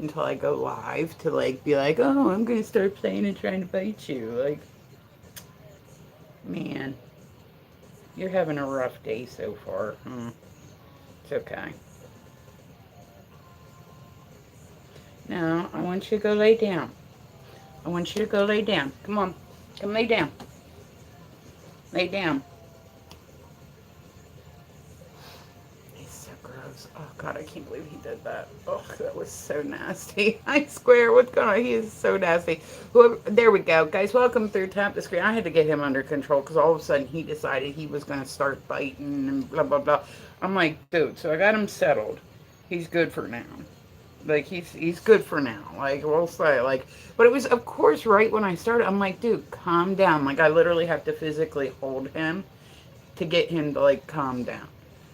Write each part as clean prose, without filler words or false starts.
until I go live to like be like, oh, I'm gonna start playing and trying to bite you. Like, man, you're having a rough day so far. It's okay. Now I want you to go lay down. I want you to go lay down. Come on, come lay down. Lay down. He's so gross. Oh God, I can't believe he did that. Oh, that was so nasty. I swear, what's going on? He is so nasty. Whoever, there we go, guys. Welcome through Tap the Screen. I had to get him under control because all of a sudden he decided he was going to start biting and blah blah blah. I'm like, dude. So I got him settled. He's good for now. Like he's good for now. Like we'll say like, but it was of course right when I started. I'm like, dude, calm down. Like I literally have to physically hold him to get him to like calm down.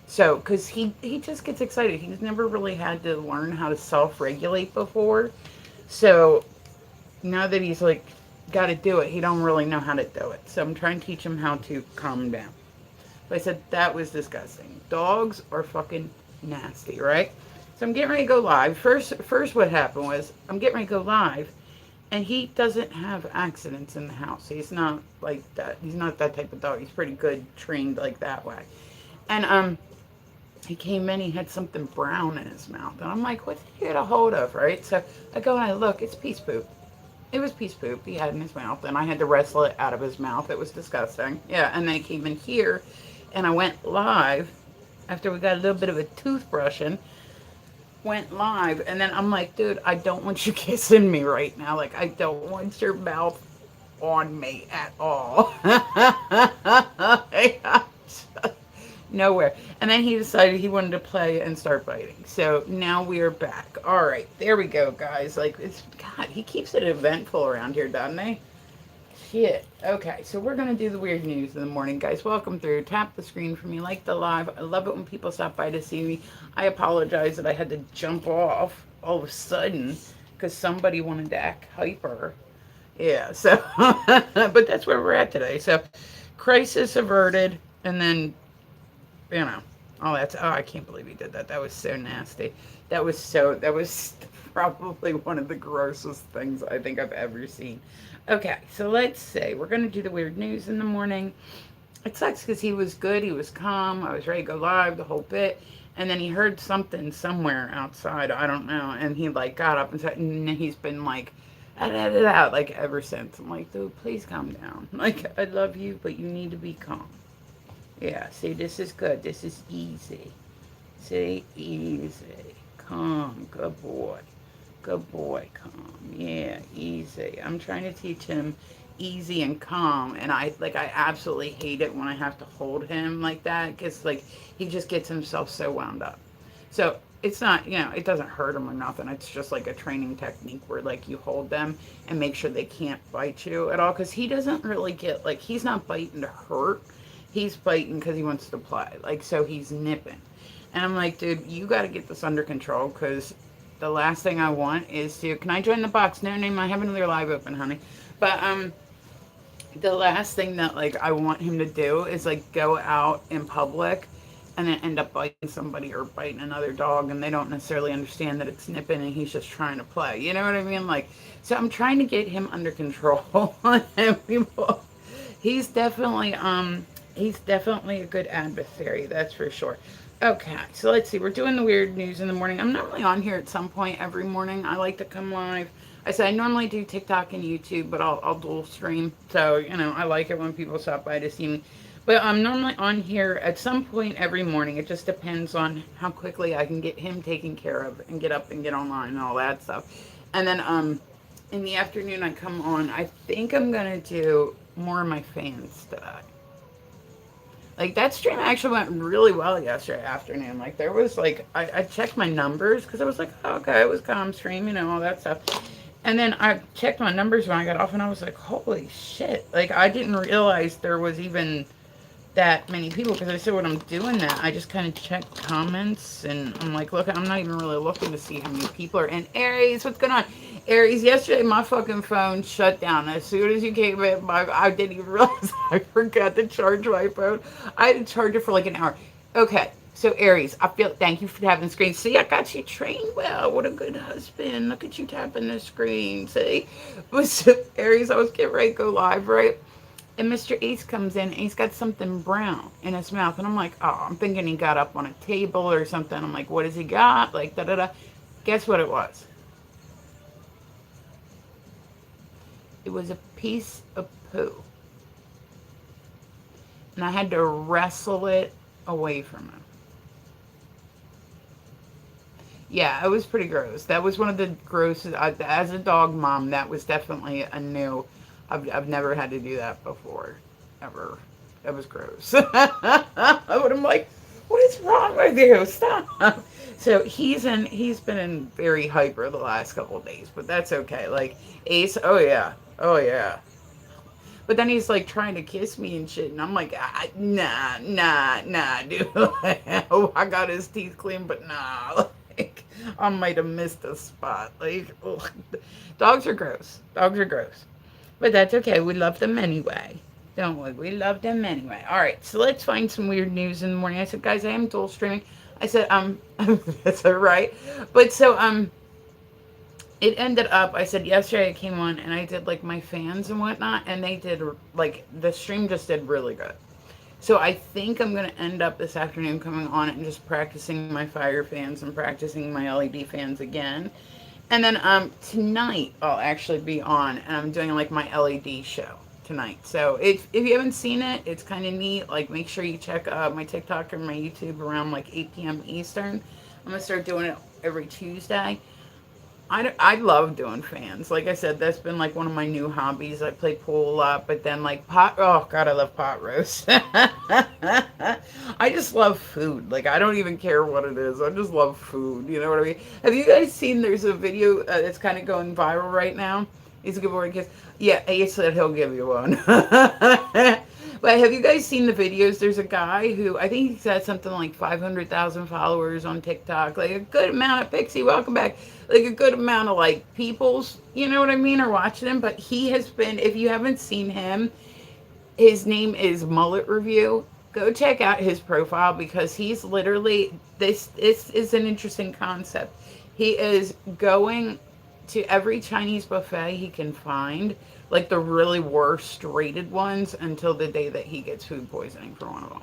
So, because he just gets excited. He's never really had to learn how to self regulate before. So now that he's like got to do it, he don't really know how to do it. So I'm trying to teach him how to calm down. But I said that was disgusting. Dogs are fucking nasty, right? So I'm getting ready to go live. First, what happened was I'm getting ready to go live, and he doesn't have accidents in the house. He's not like that. He's not that type of dog. He's pretty good trained like that way. And he came in, he had something brown in his mouth. And I'm like, what did he get a hold of, right? So I go and I look, it's peace poop. It was peace poop he had in his mouth, and I had to wrestle it out of his mouth. It was disgusting. Yeah, and then he came in here, and I went live after we got a little bit of a toothbrushing. Went live, and then I'm like, dude, I don't want you kissing me right now. Like, I don't want your mouth on me at all. Nowhere. And then he decided he wanted to play and start biting. So now we are back. All right, there we go, guys. Like, it's God, he keeps it eventful around here, doesn't he? Shit. Okay, so we're gonna do the weird news in the morning, guys. Welcome through. Tap the screen for me, like the live. I love it when people stop by to see me. I apologize that I had to jump off all of a sudden because somebody wanted to act hyper. Yeah. So, but that's where we're at today. So, crisis averted, and then you know, oh, that's, oh, I can't believe he did that. That was so nasty. That was probably one of the grossest things I think I've ever seen. Okay, so let's say we're going to do the weird news in the morning. It sucks because he was good. He was calm. I was ready to go live, the whole bit. And then he heard something somewhere outside. I don't know. And he like got up and said, and he's been like, like ever since. I'm like, dude, please calm down. Like, I love you, but you need to be calm. Yeah, see, this is good. This is easy. See, easy. Calm. Good boy. Good boy, calm. Yeah, easy. I'm trying to teach him easy and calm, and I absolutely hate it when I have to hold him like that because like he just gets himself so wound up. So it's not, it doesn't hurt him or nothing. It's just like a training technique where like you hold them and make sure they can't bite you at all because he doesn't really get like he's not biting to hurt. He's biting because he wants to play. Like, so he's nipping. And I'm like, dude, you got to get this under control because the last thing I want is to, can I join the box? No, name, I have another live open, honey. But, the last thing that, like, I want him to do is, like, go out in public and then end up biting somebody or biting another dog and they don't necessarily understand that it's nipping and he's just trying to play. You know what I mean? Like, so I'm trying to get him under control. And people, he's definitely, he's definitely a good adversary, that's for sure. Okay, so let's see. We're doing the weird news in the morning. I'm normally on here at some point every morning. I like to come live. I said I normally do TikTok and YouTube, but I'll dual stream. So, I like it when people stop by to see me. But I'm normally on here at some point every morning. It just depends on how quickly I can get him taken care of and get up and get online and all that stuff. And then in the afternoon I come on. I think I'm going to do more of my fans today. Like, that stream actually went really well yesterday afternoon. Like, there was, like, I checked my numbers because I was like, oh, okay, it was calm stream, all that stuff. And then I checked my numbers when I got off, and I was like, holy shit. Like, I didn't realize there was even that many people because I said when I'm doing that, I just kind of check comments, and I'm like, look, I'm not even really looking to see how many people are in. Aries, what's going on? Aries, yesterday my fucking phone shut down. As soon as you came in, I didn't even realize I forgot to charge my phone. I had to charge it for like an hour. Okay, So Aries, I feel thank you for tapping the screen. See, I got you trained well. What a good husband. Look at you tapping the screen. See, so Aries, I was getting ready to go live, right? And Mr. Ace comes in and he's got something brown in his mouth. And I'm like, oh, I'm thinking he got up on a table or something. I'm like, what has he got? Like, da da da. Guess what it was? It was a piece of poo. And I had to wrestle it away from him. Yeah, it was pretty gross. That was one of the grossest. As a dog mom, that was definitely a new. I've never had to do that before, ever. That was gross. But I'm like, what is wrong with you? Stop. So he's been in very hyper the last couple of days, but that's okay. Like Ace, oh yeah, oh yeah. But then he's like trying to kiss me and shit, and I'm like, nah, dude. Oh, I got his teeth clean, but nah, like I might have missed a spot. Like, ugh. Dogs are gross. Dogs are gross, but that's okay. We love them anyway. Don't we? We love them anyway. All right, so let's find some weird news in the morning. I said, guys, I am dual streaming. I said, that's all right. But so, it ended up, I said yesterday I came on and I did like my fans and whatnot, and they did like the stream just did really good. So I think I'm gonna end up this afternoon coming on it and just practicing my fire fans and practicing my LED fans again. And then tonight I'll actually be on and I'm doing like my LED show tonight. So if you haven't seen it, it's kind of neat. Like make sure you check my TikTok or my YouTube around like 8 p.m. Eastern. I'm gonna start doing it every Tuesday. I love doing fans. Like I said, that's been like one of my new hobbies. I play pool a lot, but then like pot. Oh God, I love pot roast. I just love food. Like I don't even care what it is. I just love food. You know what I mean? Have you guys seen? There's a video that's kind of going viral right now. He's a good boy kiss. Yeah, he said he'll give you one. But have you guys seen the videos? There's a guy who I think he's got something like 500,000 followers on TikTok. Like a good amount of Pixie, welcome back. Like a good amount of like peoples, you know what I mean, are watching him. But he has been, if you haven't seen him, his name is Mullet Review. Go check out his profile because he's literally this is an interesting concept. He is going to every Chinese buffet he can find, like the really worst rated ones, until the day that he gets food poisoning for one of them.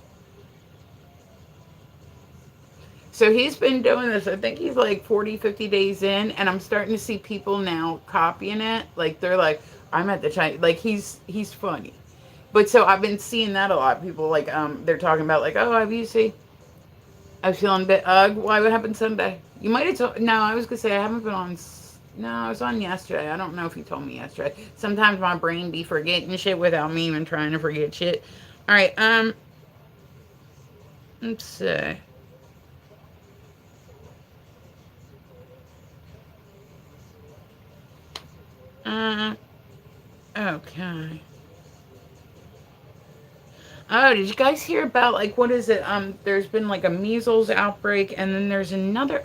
So he's been doing this. I think he's like 40, 50 days in, and I'm starting to see people now copying it. Like they're like, I'm at the Chinese. Like he's funny. But so I've been seeing that a lot. People like they're talking about like, oh, have you seen? I was feeling a bit why what happened Sunday? You might have told no, I was gonna say I haven't been on no, I was on yesterday. I don't know if you told me yesterday. Sometimes my brain be forgetting shit without me even trying to forget shit. Alright, let's see. Okay. Oh, did you guys hear about like what is it? There's been like a measles outbreak, and then there's another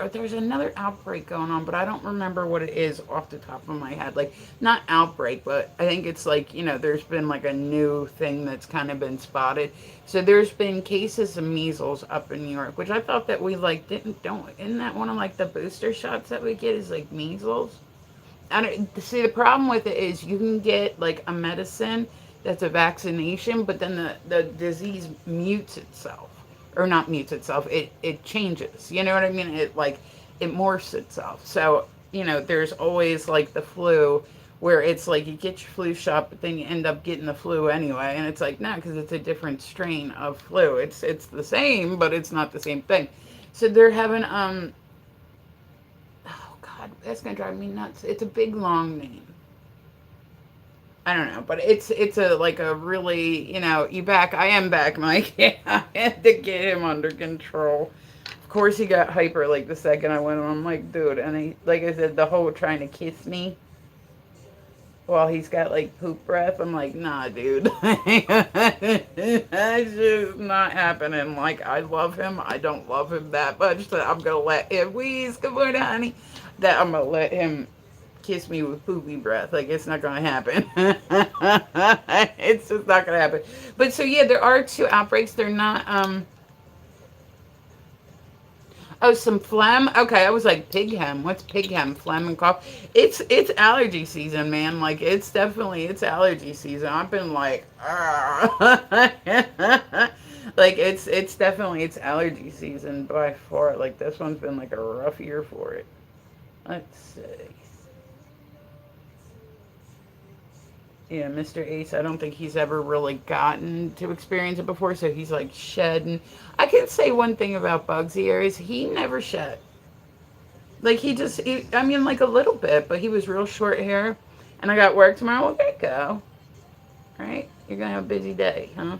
outbreak going on, but I don't remember what it is off the top of my head. Like not outbreak, but I think it's like there's been like a new thing that's kind of been spotted. So there's been cases of measles up in New York, which I thought that we like isn't that one of like the booster shots that we get is like measles? I don't see the problem with it is you can get like a medicine that's a vaccination, but then the disease mutes itself. Or not mutes itself, it changes. You know what I mean? It morphs itself. So, there's always like the flu where it's like you get your flu shot, but then you end up getting the flu anyway. And it's like, no, because it's a different strain of flu. It's the same, but it's not the same thing. So they're having oh God, that's gonna drive me nuts. It's a big long name. I don't know, but it's a like a really you back. I am back, Mike. Yeah, I had to get him under control. Of course, he got hyper like the second I went on. I'm like, dude, and he like I said, the whole trying to kiss me while he's got like poop breath. I'm like, nah, dude, that's just not happening. Like, I love him. I don't love him that much that I'm gonna let him wheeze. Good morning, honey. That I'm gonna let him kiss me with poopy breath. Like, it's not gonna happen. It's just not gonna happen. It's just not going to happen. It's just not going to happen. It's just not going to happen. It's just not going to happen. It's just not going to happen. It's just not going to happen. It's just not going to happen. It's just not going to happen. It's just not going to happen. It's just not going to happen. But so yeah, there are two outbreaks. They're not. But so yeah, there are two outbreaks. They're not. Oh, some phlegm. Okay, I was like pig hem. What's pig hem? Phlegm and cough. It's allergy season, man. Like it's allergy season. I've been like, like it's definitely it's allergy season by far. Like this one's been like a rough year for it. Let's see. Yeah, Mr. Ace, I don't think he's ever really gotten to experience it before, so he's like shedding. I can say one thing about Bugsy Aries, he never shed. Like I mean, like a little bit, but he was real short hair. And I got work tomorrow. Okay, go. Right? You're gonna have a busy day, huh?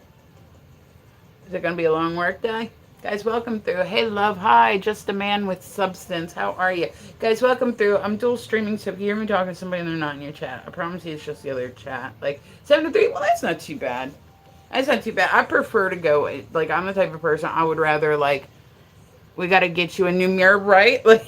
Is it gonna be a long work day? Guys, welcome through. Hey, love, hi, just a man with substance. How are you? Guys, welcome through. I'm dual streaming, so if you hear me talking to somebody and they're not in your chat, I promise you it's just the other chat. Like, 7 to 3, well, that's not too bad. That's not too bad. I prefer to go, like, I'm the type of person, I would rather, like, we gotta get you a new mirror, right? Like,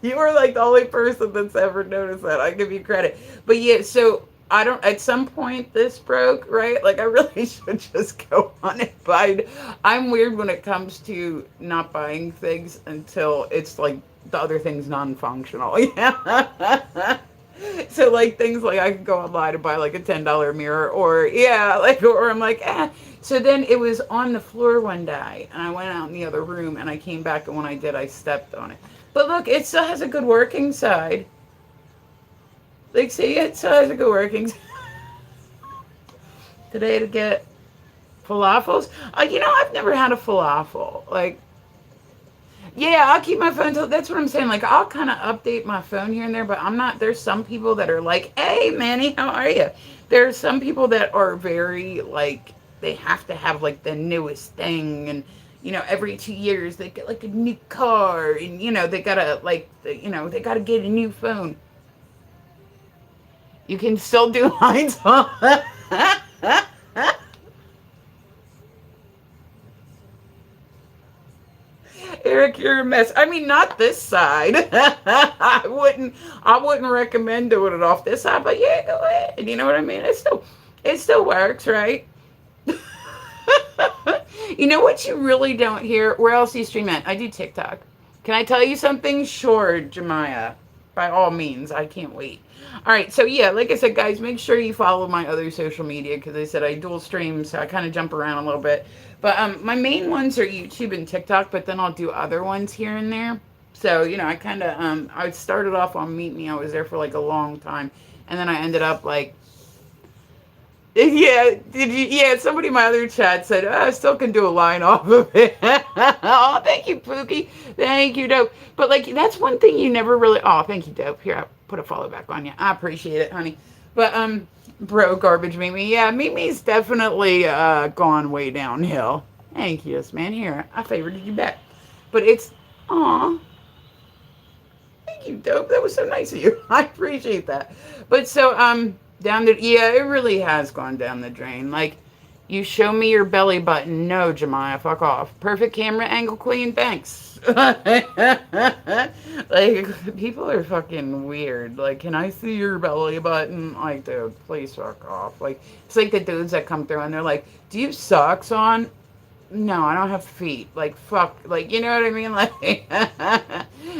you are like the only person that's ever noticed that. I give you credit. But yeah, so I don't, at some point this broke, right? Like I really should just go on and buy. I'm weird when it comes to not buying things until it's like the other thing's non-functional. Yeah. So like things like I could go online and buy like a $10 mirror or yeah, like or I'm like, eh. So then it was on the floor one day and I went out in the other room and I came back and when I did I stepped on it. But look, it still has a good working side. Like see, it still has a good working side. Today to get falafels. You know, I've never had a falafel. Like yeah, I'll keep my phone till that's what I'm saying. Like I'll kind of update my phone here and there, but I'm not there's some people that are like, "Hey, Manny, how are you?" There's some people that are very like they have to have like the newest thing and you know, every 2 years they get like a new car and you know, they got to like you know, they got to get a new phone. You can still do lines on. Eric, you're a mess. I mean, not this side. I wouldn't recommend doing it off this side, but yeah, go ahead. You know what I mean? It still works, right? You know what you really don't hear? Where else do you stream at? I do TikTok. Can I tell you something? Sure, Jemiah. By all means, I can't wait. All right, so yeah, like I said, guys, make sure you follow my other social media because I said I dual stream, so I kind of jump around a little bit. But my main ones are YouTube and TikTok, but then I'll do other ones here and there. So you know, I kind of I started off on Meet Me. I was there for like a long time, and then I ended up like yeah, did you? Yeah, somebody in my other chat said, I still can do a line off of it. Oh, thank you, Pookie. Thank you, Dope. But, like, that's one thing you never really... Oh, thank you, Dope. Here, I put a follow back on you. I appreciate it, honey. But, bro, garbage Mimi. Yeah, Mimi's definitely gone way downhill. Thank you, man. Here, I favorited you back. But it's... Aw. Thank you, Dope. That was so nice of you. I appreciate that. But so, down the yeah, it really has gone down the drain. Like, you show me your belly button. No, Jemiah, fuck off. Perfect camera angle, queen. Thanks. Like, people are fucking weird. Like, can I see your belly button? Like, dude, please fuck off. Like, it's like the dudes that come through and they're like, "Do you have socks on?" No, I don't have feet. Like, fuck. Like, you know what I mean? Like,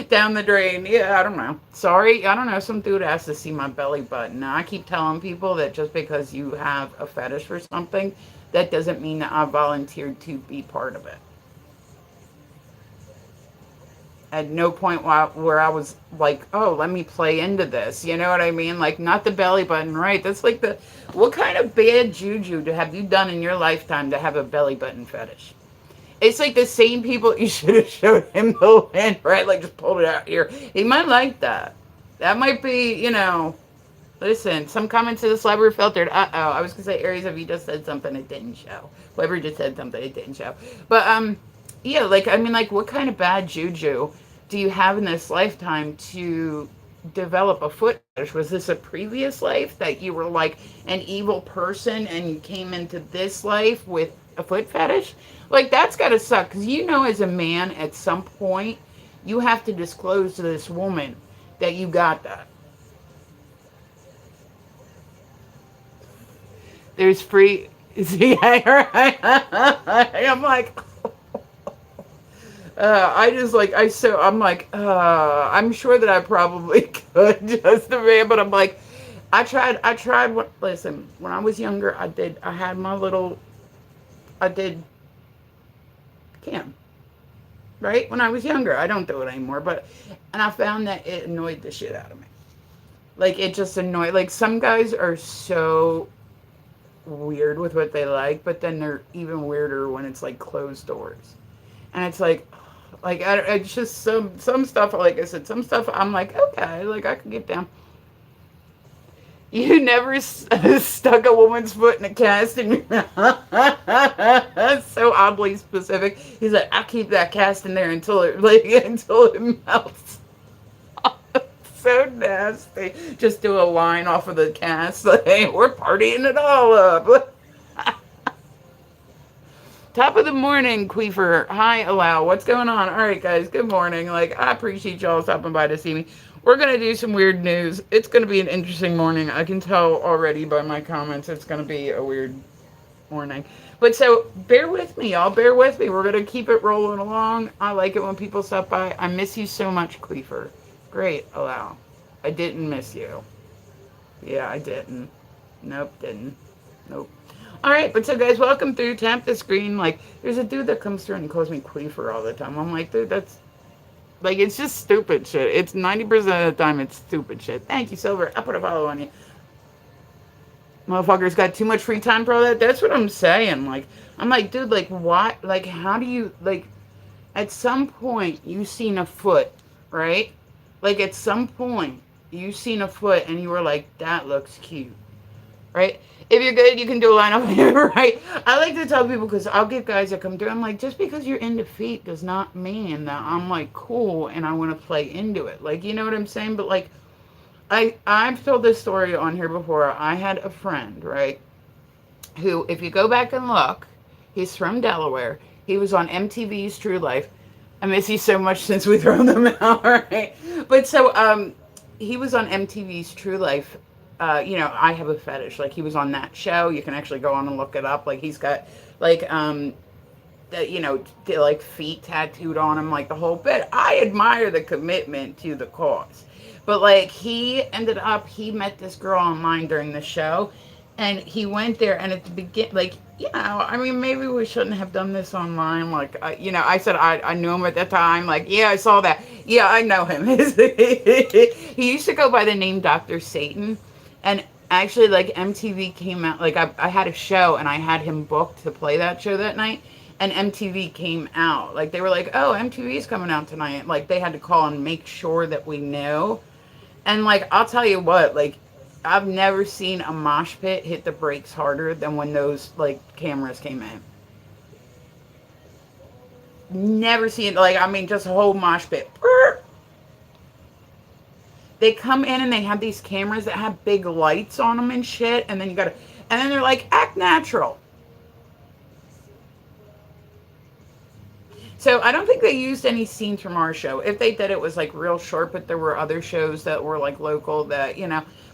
down the drain. Yeah, I don't know. Sorry. I don't know. Some dude has to see my belly button. Now, I keep telling people that just because you have a fetish for something, that doesn't mean that I volunteered to be part of it. At no point where I was like, oh, let me play into this. You know what I mean? Like, not the belly button, right? That's like the, what kind of bad juju have you done in your lifetime to have a belly button fetish? It's like the same people you should have showed him the wind, right? Like, just pulled it out here. He might like that. That might be, you know, listen, some comments to the slab were filtered. Uh-oh. I was going to say, Aries, if you just said something, it didn't show. Whoever just said something, it didn't show. But, yeah, like, I mean, like, what kind of bad juju do you have in this lifetime to develop a foot fetish? Was this a previous life that you were like an evil person and you came into this life with a foot fetish? Like, that's got to suck because you know, as a man, at some point, you have to disclose to this woman that you got that. There's free. See, I'm like, I just like I'm like I'm sure that I probably could just a bit, but I'm like I tried listen, when I was younger I had my little I did cam, right? When I was younger. I don't do it anymore, but and I found that it annoyed the shit out of me. Like it just annoyed like some guys are so weird with what they like, but then they're even weirder when it's like closed doors. And it's like it's just some stuff. Like I said, some stuff I'm like, okay, like I can get down. You never stuck a woman's foot in a cast in your mouth. So oddly specific. He's like, I keep that cast in there until it like until it melts. So nasty. Just do a line off of the cast. Like, hey, we're partying it all up. Top of the morning, Queefer. Hi, Allow. What's going on? All right, guys. Good morning. Like, I appreciate y'all stopping by to see me. We're going to do some weird news. It's going to be an interesting morning. I can tell already by my comments it's going to be a weird morning. But so, bear with me, y'all. Bear with me. We're going to keep it rolling along. I like it when people stop by. I miss you so much, Queefer. Great, Allow. I didn't miss you. Yeah, I didn't. Nope, didn't. Nope. All right, but so guys, welcome through. Tap the screen. Like, there's a dude that comes through and calls me queefer all the time. I'm like, dude, that's like, it's just stupid shit. It's 90% of the time, it's stupid shit. Thank you, Silver. I put a follow on you. Motherfuckers got too much free time for all that. That's what I'm saying. Like, I'm like, dude, like, what? Like, how do you like? At some point, you seen a foot, right? Like, at some point, you seen a foot, and you were like, that looks cute, right? If you're good, you can do a line up here, right? I like to tell people because I'll get guys that come through. I'm like, just because you're into feet does not mean that I'm like cool and I want to play into it. Like, you know what I'm saying? But like, I've told this story on here before. I had a friend, right? Who, if you go back and look, he's from Delaware. He was on MTV's True Life. I miss you so much since we thrown them out, right? But so, he was on MTV's True Life. I have a fetish. Like he was on that show. You can actually go on and look it up. Like he's got like like feet tattooed on him, like the whole bit. I admire the commitment to the cause. But like he met this girl online during the show, and he went there, and at the begin, like, I mean, maybe we shouldn't have done this online. Like, I said I knew him at the time. Like, yeah, I saw that. Yeah, I know him. He used to go by the name Dr. Satan. And actually, like, MTV came out, like, I had a show, and I had him booked to play that show that night. And MTV came out. Like, they were like, oh, MTV's coming out tonight. Like, they had to call and make sure that we knew. And, like, I'll tell you what, like, I've never seen a mosh pit hit the brakes harder than when those, like, cameras came in. Never seen, like, I mean, just a whole mosh pit. They come in and they have these cameras that have big lights on them and shit. And then and then they're like, act natural. So I don't think they used any scenes from our show. If they did, it was like real short, but there were other shows that were like local that,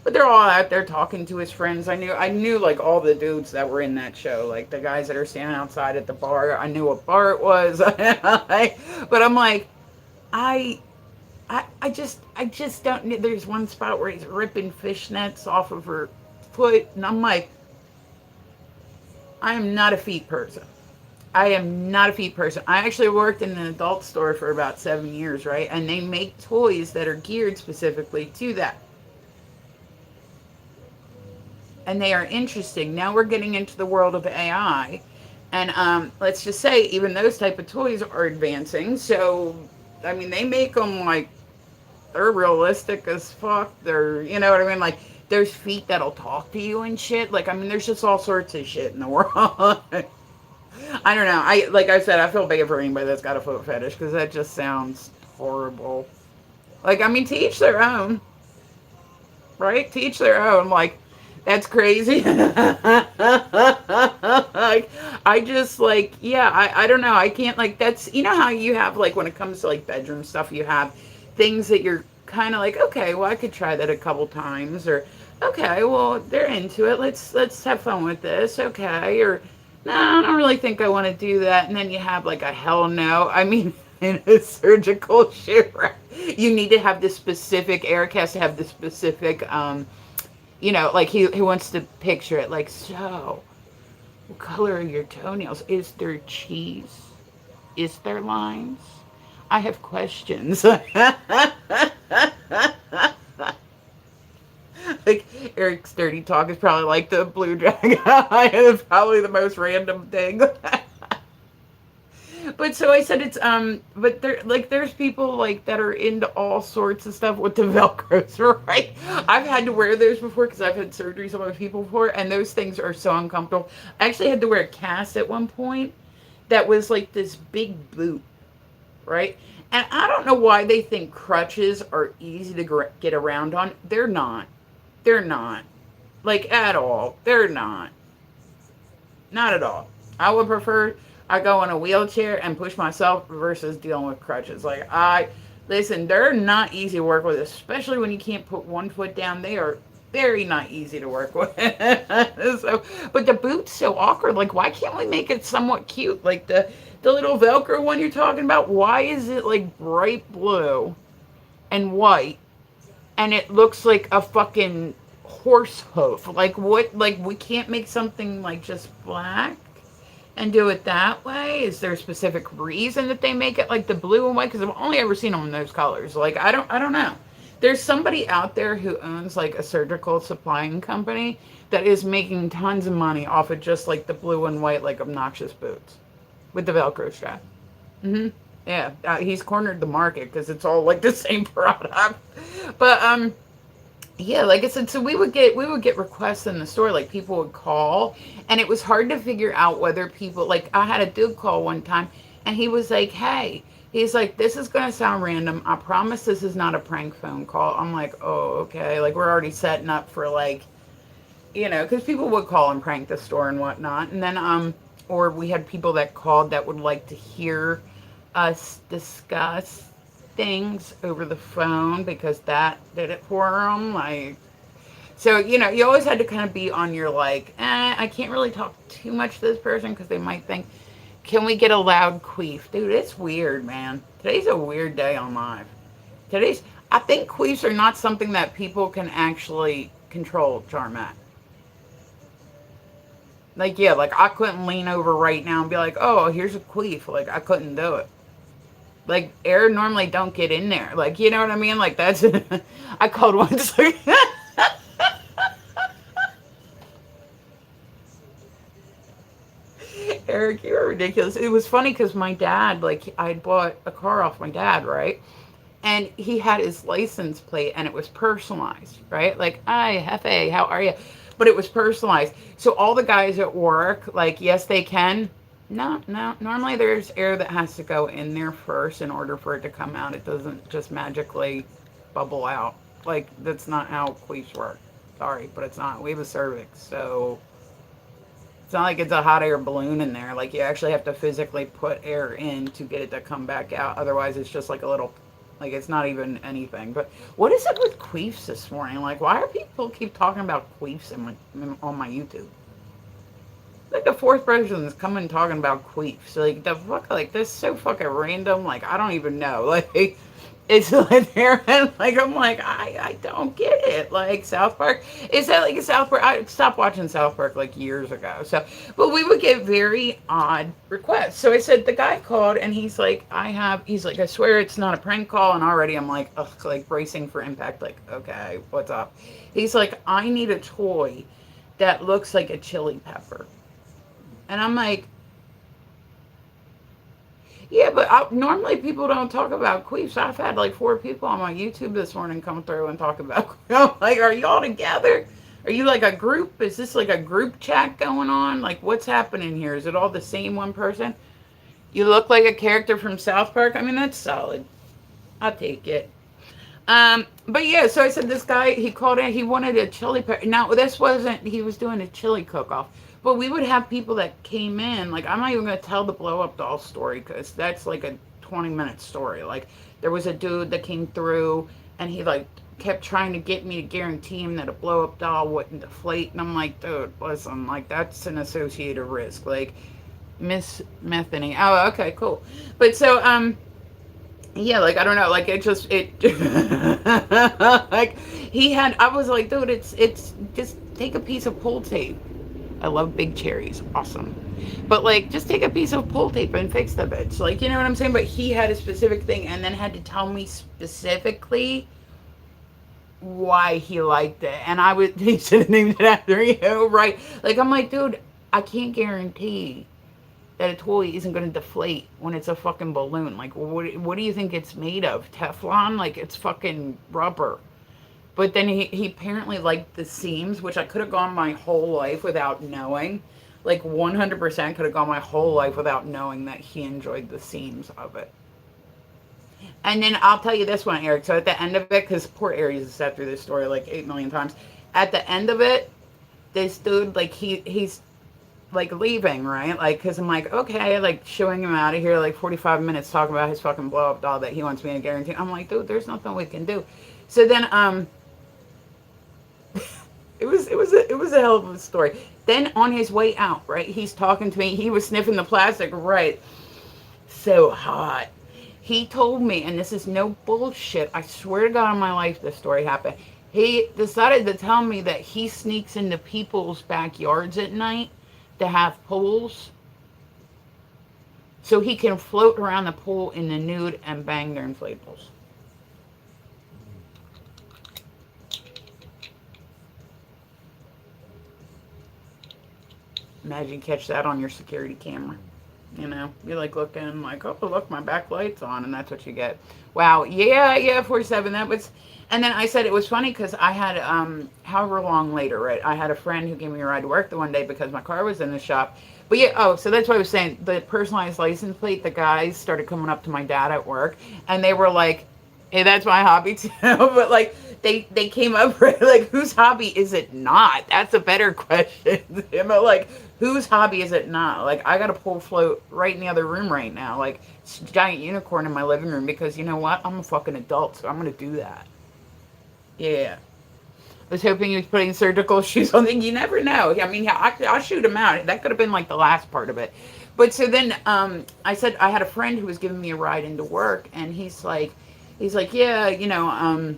but they're all out there talking to his friends. I knew like all the dudes that were in that show, like the guys that are standing outside at the bar. I knew what bar it was. But I'm like, I just don't. There's one spot where he's ripping fishnets off of her foot, and I'm like, I am not a feet person. I am not a feet person. I actually worked in an adult store for about 7 years, right? And they make toys that are geared specifically to that. And they are interesting. Now we're getting into the world of AI. And let's just say even those type of toys are advancing. So, I mean, they make them like, they're realistic as fuck. They're, you know what I mean? Like, there's feet that'll talk to you and shit. Like, I mean, there's just all sorts of shit in the world. I don't know. Like I said, I feel bad for anybody that's got a foot fetish because that just sounds horrible. Like, I mean, to each their own, right? To each their own. Like, that's crazy. Like, I just like, I don't know. I can't like. That's, you know how you have like when it comes to like bedroom stuff, you have things that you're kind of like, okay, well, I could try that a couple times, or Okay, well, they're into it. Let's have fun with this. Okay, or no, I don't really think I want to do that. And then you have like a hell no. I mean, in a surgical shoe, right? You need to have this specific. Eric has to have the specific. Like he wants to picture it. Like, so, what color are your toenails? Is there cheese? Is there lines? I have questions. Like Eric's dirty talk is probably like the blue dragon. It's probably the most random thing. But so I said but there's people like that are into all sorts of stuff with the Velcros, right? I've had to wear those before because I've had surgeries on my people before, and those things are so uncomfortable. I actually had to wear a cast at one point that was like this big boot, right? And I don't know why they think crutches are easy to get around on. They're not. They're not. Like at all. They're not. Not at all. I would prefer I go in a wheelchair and push myself versus dealing with crutches. Like listen, they're not easy to work with, especially when you can't put one foot down. They are very not easy to work with. So, but the boot's so awkward. Like, why can't we make it somewhat cute? Like the little Velcro one you're talking about. Why is it like bright blue and white, and it looks like a fucking horse hoof? Like what? Like we can't make something like just black and do it that way? Is there a specific reason that they make it like the blue and white? Because I've only ever seen them in those colors. Like I don't know. There's somebody out there who owns like a surgical supplying company that is making tons of money off of just like the blue and white like obnoxious boots with the Velcro strap. Yeah, he's cornered the market because it's all like the same product. But yeah, like I said, so we would get requests in the store, like people would call, and it was hard to figure out whether people, like I had a dude call one time, and he was like, "Hey," he's like, "This is gonna sound random. I promise this is not a prank phone call." I'm like, "Oh, okay." Like we're already setting up for like, because people would call and prank the store and whatnot, and then or we had people that called that would like to hear us discuss things over the phone because that did it for them. Like, so, you always had to kind of be on your like, I can't really talk too much to this person because they might think, can we get a loud queef? Dude, it's weird, man. Today's a weird day on live. I think queefs are not something that people can actually control, Charmat. Like, yeah, like I couldn't lean over right now and be like, oh, here's a queef. Like, I couldn't do it. Like air normally don't get in there. Like, you know what I mean? Like that's I called once. Eric, you're ridiculous. It was funny because my dad, like I bought a car off my dad, right? And he had his license plate and it was personalized, right? Like, hi, Hefe, how are you? But it was personalized. So all the guys at work, like, yes, they can. No, no. Normally there's air that has to go in there first in order for it to come out. It doesn't just magically bubble out. Like, that's not how queefs work. Sorry, but it's not. We have a cervix, so it's not like it's a hot air balloon in there. Like, you actually have to physically put air in to get it to come back out. Otherwise, it's just like a little, like, it's not even anything. But what is it with queefs this morning? Like, why are people keep talking about queefs on my YouTube? Like the fourth person is coming talking about queefs. Like the fuck, like this is so fucking random. Like I don't even know. Like it's like there and like I'm like I don't get it. Like South Park, is that like a South Park? I stopped watching South Park like years ago. So, but we would get very odd requests. So I said the guy called and he's like he's like I swear it's not a prank call. And already I'm like ugh, like bracing for impact. Like okay, what's up? He's like I need a toy that looks like a chili pepper. And I'm like, yeah, but normally people don't talk about queefs. I've had like 4 people on my YouTube this morning come through and talk about queefs. I'm like, are you all together? Are you like a group? Is this like a group chat going on? Like, what's happening here? Is it all the same one person? You look like a character from South Park. I mean, that's solid. I'll take it. But yeah, so I said this guy, he called in, he wanted a chili pepper. Now, this wasn't, he was doing a chili cook-off. But we would have people that came in, like, I'm not even going to tell the blow-up doll story because that's like a 20-minute story. Like, there was a dude that came through and he like kept trying to get me to guarantee him that a blow up doll wouldn't deflate. And I'm like, dude, listen, like that's an associated risk. Like Miss Methany. Oh, okay, cool. But so yeah, like I don't know, like it just it like he had I was like, dude, it's just take a piece of pull tape. I love big cherries. Awesome. But like just take a piece of pull tape and fix the bitch. Like, you know what I'm saying? But he had a specific thing and then had to tell me specifically why he liked it. And I would he should have named it after you, right? Like I'm like, dude, I can't guarantee that a toy isn't going to deflate when it's a fucking balloon. Like, what do you think it's made of? Teflon? Like, it's fucking rubber. But then he apparently liked the seams, which I could have gone my whole life without knowing. Like, 100% could have gone my whole life without knowing that he enjoyed the seams of it. And then I'll tell you this one, Eric. So at the end of it, because poor Aries has sat through this story like 8 million times. At the end of it, this dude, like, he's like leaving, right? Like, because I'm like, okay, like showing him out of here, like 45 minutes talking about his fucking blow up doll that he wants me to guarantee. I'm like, dude, there's nothing we can do. So then, it was a hell of a story. Then on his way out, right, he's talking to me. He was sniffing the plastic, right? So hot. He told me, and this is no bullshit. I swear to God on my life, this story happened. He decided to tell me that he sneaks into people's backyards at night to have pools so he can float around the pool in the nude and bang their inflatables. Imagine you catch that on your security camera. You know, you're like looking like, oh, look, my back light's on, and that's what you get. Wow, yeah, 47. That was, and then I said it was funny because I had, however long later, right? I had a friend who gave me a ride to work the one day because my car was in the shop. But yeah, oh, so that's what I was saying. The personalized license plate, the guys started coming up to my dad at work, and they were like, hey, that's my hobby too. But like, they came up right, like, whose hobby is it not? That's a better question. You know, like, whose hobby is it not? Like, I got a pole float right in the other room right now. Like, it's a giant unicorn in my living room because you know what? I'm a fucking adult, so I'm gonna do that. Yeah. I was hoping he was putting surgical shoes on. You never know. I mean, yeah, I'll shoot him out. That could have been like the last part of it. But so then I said I had a friend who was giving me a ride into work, and he's like, yeah, you know,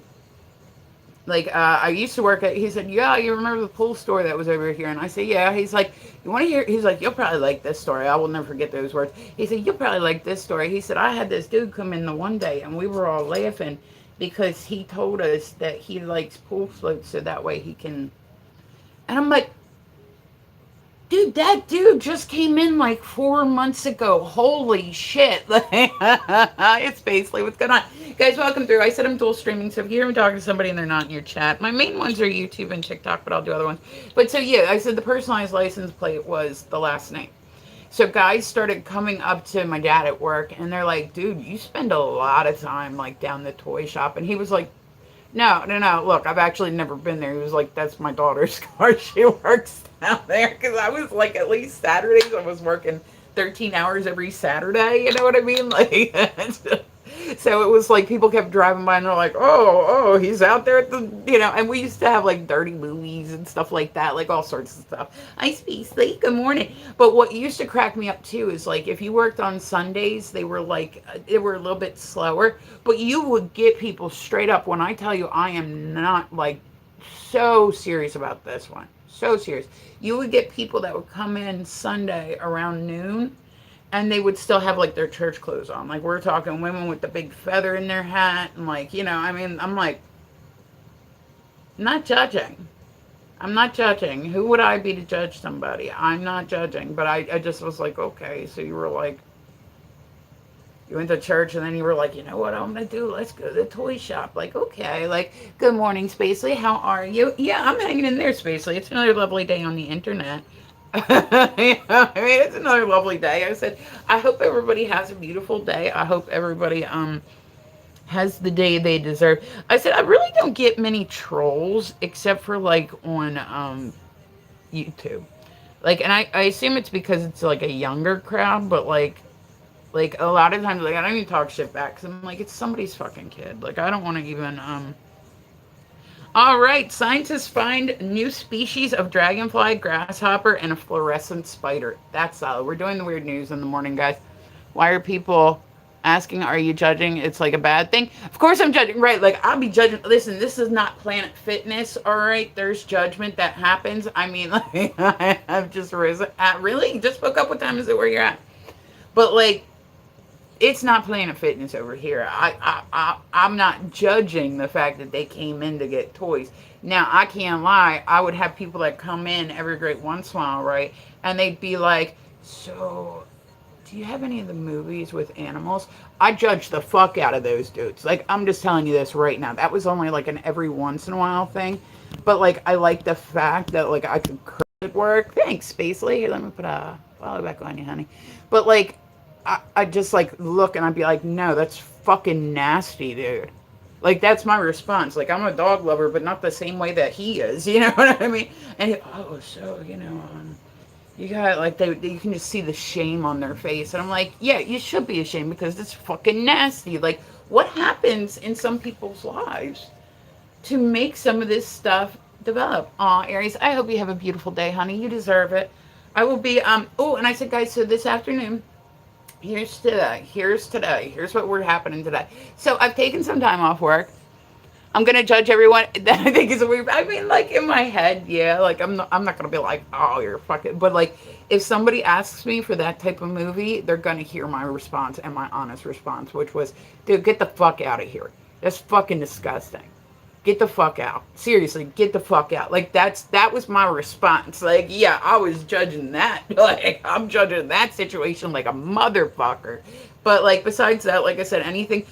I used to work at, he said, yeah, you remember the pool store that was over here? And I said, yeah. He's like, you want to hear, he's like, you'll probably like this story. I will never forget those words. He said, you'll probably like this story. He said, I had this dude come in the one day and we were all laughing because he told us that he likes pool floats so that way he can, and I'm like, dude, that dude just came in like 4 months ago. Holy shit. It's basically what's going on. Guys, welcome through. I said I'm dual streaming, so if you hear me talking to somebody and they're not in your chat, my main ones are YouTube and TikTok, but I'll do other ones. But so yeah, I said the personalized license plate was the last name. So guys started coming up to my dad at work and they're like, dude, you spend a lot of time like down the toy shop. And he was like, no. Look, I've actually never been there. He was like, that's my daughter's car. She works down there. Because I was like, at least Saturdays, I was working 13 hours every Saturday. You know what I mean? Like, so it was like people kept driving by and they're like, oh, he's out there at the, you know, and we used to have like dirty movies and stuff like that, like all sorts of stuff. I speak sleep, good morning. But what used to crack me up too is like if you worked on Sundays, they were a little bit slower, but you would get people straight up. When I tell you, I am not like so serious about this one, so serious. You would get people that would come in Sunday around noon and they would still have like their church clothes on. Like we're talking women with the big feather in their hat and like, you know, I mean, I'm like, not judging. I'm not judging. Who would I be to judge somebody? I'm not judging. But I just was like, okay, so you were like, you went to church and then you were like, you know what I'm going to do? Let's go to the toy shop. Like, okay, like, good morning, Spacely. How are you? Yeah, I'm hanging in there, Spacely. It's another lovely day on the internet. I mean, it's another lovely day. I said, I hope everybody has a beautiful day. I hope everybody has the day they deserve. I said, I really don't get many trolls except for like on YouTube. Like, and I assume it's because it's like a younger crowd, but like Like a lot of times, like I don't even talk shit back because I'm like, it's somebody's fucking kid. Like I don't want to even. All right, scientists find new species of dragonfly, grasshopper, and a fluorescent spider. That's solid. We're doing the weird news in the morning, guys. Why are people asking, are you judging? It's like a bad thing. Of course I'm judging, right? Like I'll be judging. Listen, this is not Planet Fitness, all right? There's judgment that happens. I mean, like I've just risen. Really? Just woke up. What time is it where you're at? But like it's not Planet Fitness over here. I'm not judging the fact that they came in to get toys. Now I can't lie. I would have people that come in every great once in a while, right? And they'd be like, "So, do you have any of the movies with animals?" I judge the fuck out of those dudes. Like I'm just telling you this right now. That was only like an every once in a while thing, but like I like the fact that like I could work. Thanks, Spacely. Here, let me put a follow back on you, honey. But like I just like look and I'd be like, no, that's fucking nasty, dude. Like that's my response. Like I'm a dog lover, but not the same way that he is. You know what I mean? And he, oh, so you got like you can just see the shame on their face, and I'm like, yeah, you should be ashamed because it's fucking nasty. Like what happens in some people's lives to make some of this stuff develop? Aw, Aries, I hope you have a beautiful day, honey. You deserve it. I will be Oh, and I said, guys, so this afternoon here's what we're happening today. So I've taken some time off work. I'm gonna judge everyone that I think is weird. I mean, like in my head, yeah. Like I'm not gonna be like, oh, you're fucking. But like, if somebody asks me for that type of movie, they're gonna hear my response and my honest response, which was, dude, get the fuck out of here. That's fucking disgusting. Get the fuck out. Seriously, get the fuck out. Like that was my response. Like, yeah, I was judging that. Like I'm judging that situation like a motherfucker. But like besides that, like I said, anything.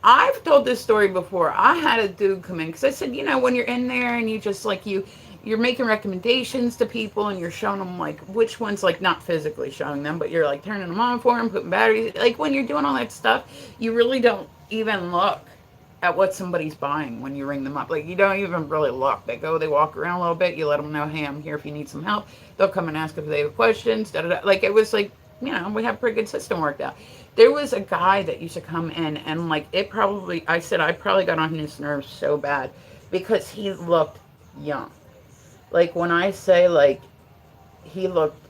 I've told this story before. I had a dude come in because I said, when you're in there and you just like you're making recommendations to people and you're showing them like which ones, like not physically showing them, but you're like turning them on for them, putting batteries. Like when you're doing all that stuff, you really don't even look at what somebody's buying when you ring them up. Like you don't even really look. They walk around a little bit. You let them know, hey, I'm here if you need some help. They'll come and ask if they have questions. Da, da, da. Like it was like, we have a pretty good system worked out. There was a guy that used to come in and like I said I probably got on his nerves so bad because he looked young. Like when I say like he looked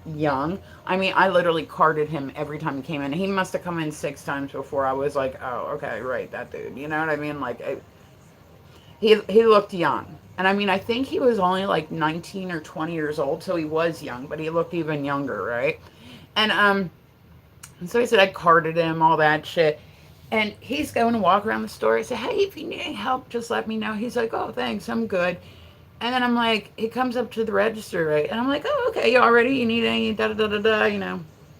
young, I mean I literally carded him every time he came in. He must have come in 6 times before I was like, oh, okay, right, that dude. You know what I mean? Like he looked young. And I mean, I think he was only like 19 or 20 years old, so he was young, but he looked even younger, right? And so I said I carded him, all that shit. And he's going to walk around the store. I said, hey, if you need any help, just let me know. He's like, oh, thanks, I'm good. And then I'm like, he comes up to the register, right? And I'm like, oh, okay, you all ready? You need any da-da-da-da-da,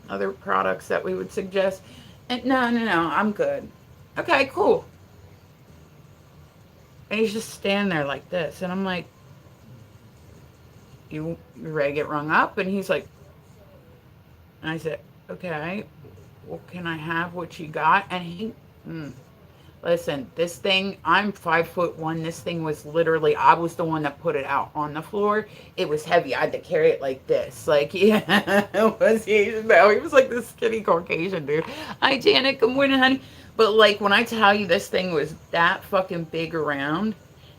other products that we would suggest? And no, I'm good. Okay, cool. And he's just standing there like this. And I'm like, you ready to get rung up? And he's like, and I said, okay, well, can I have what you got? And he, listen, this thing, I'm 5'1". This thing was literally, I was the one that put it out on the floor. It was heavy. I had to carry it like this. Like, yeah, it was huge. No, he was like this skinny Caucasian dude. Hi, Janet. Good morning, honey. But like, when I tell you this thing was that fucking big around,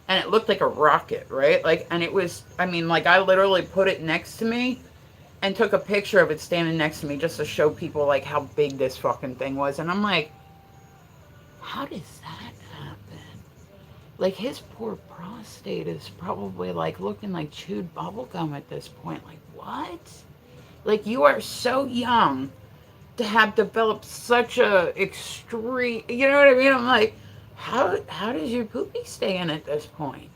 and it looked like a rocket, right? Like, and it was, I mean, like, I literally put it next to me and took a picture of it standing next to me just to show people like how big this fucking thing was. And I'm like, how does that happen? Like his poor prostate is probably like looking like chewed bubblegum at this point. Like what? Like you are so young to have developed such a extreme, you know what I mean? I'm like, how does your poopy stay in at this point?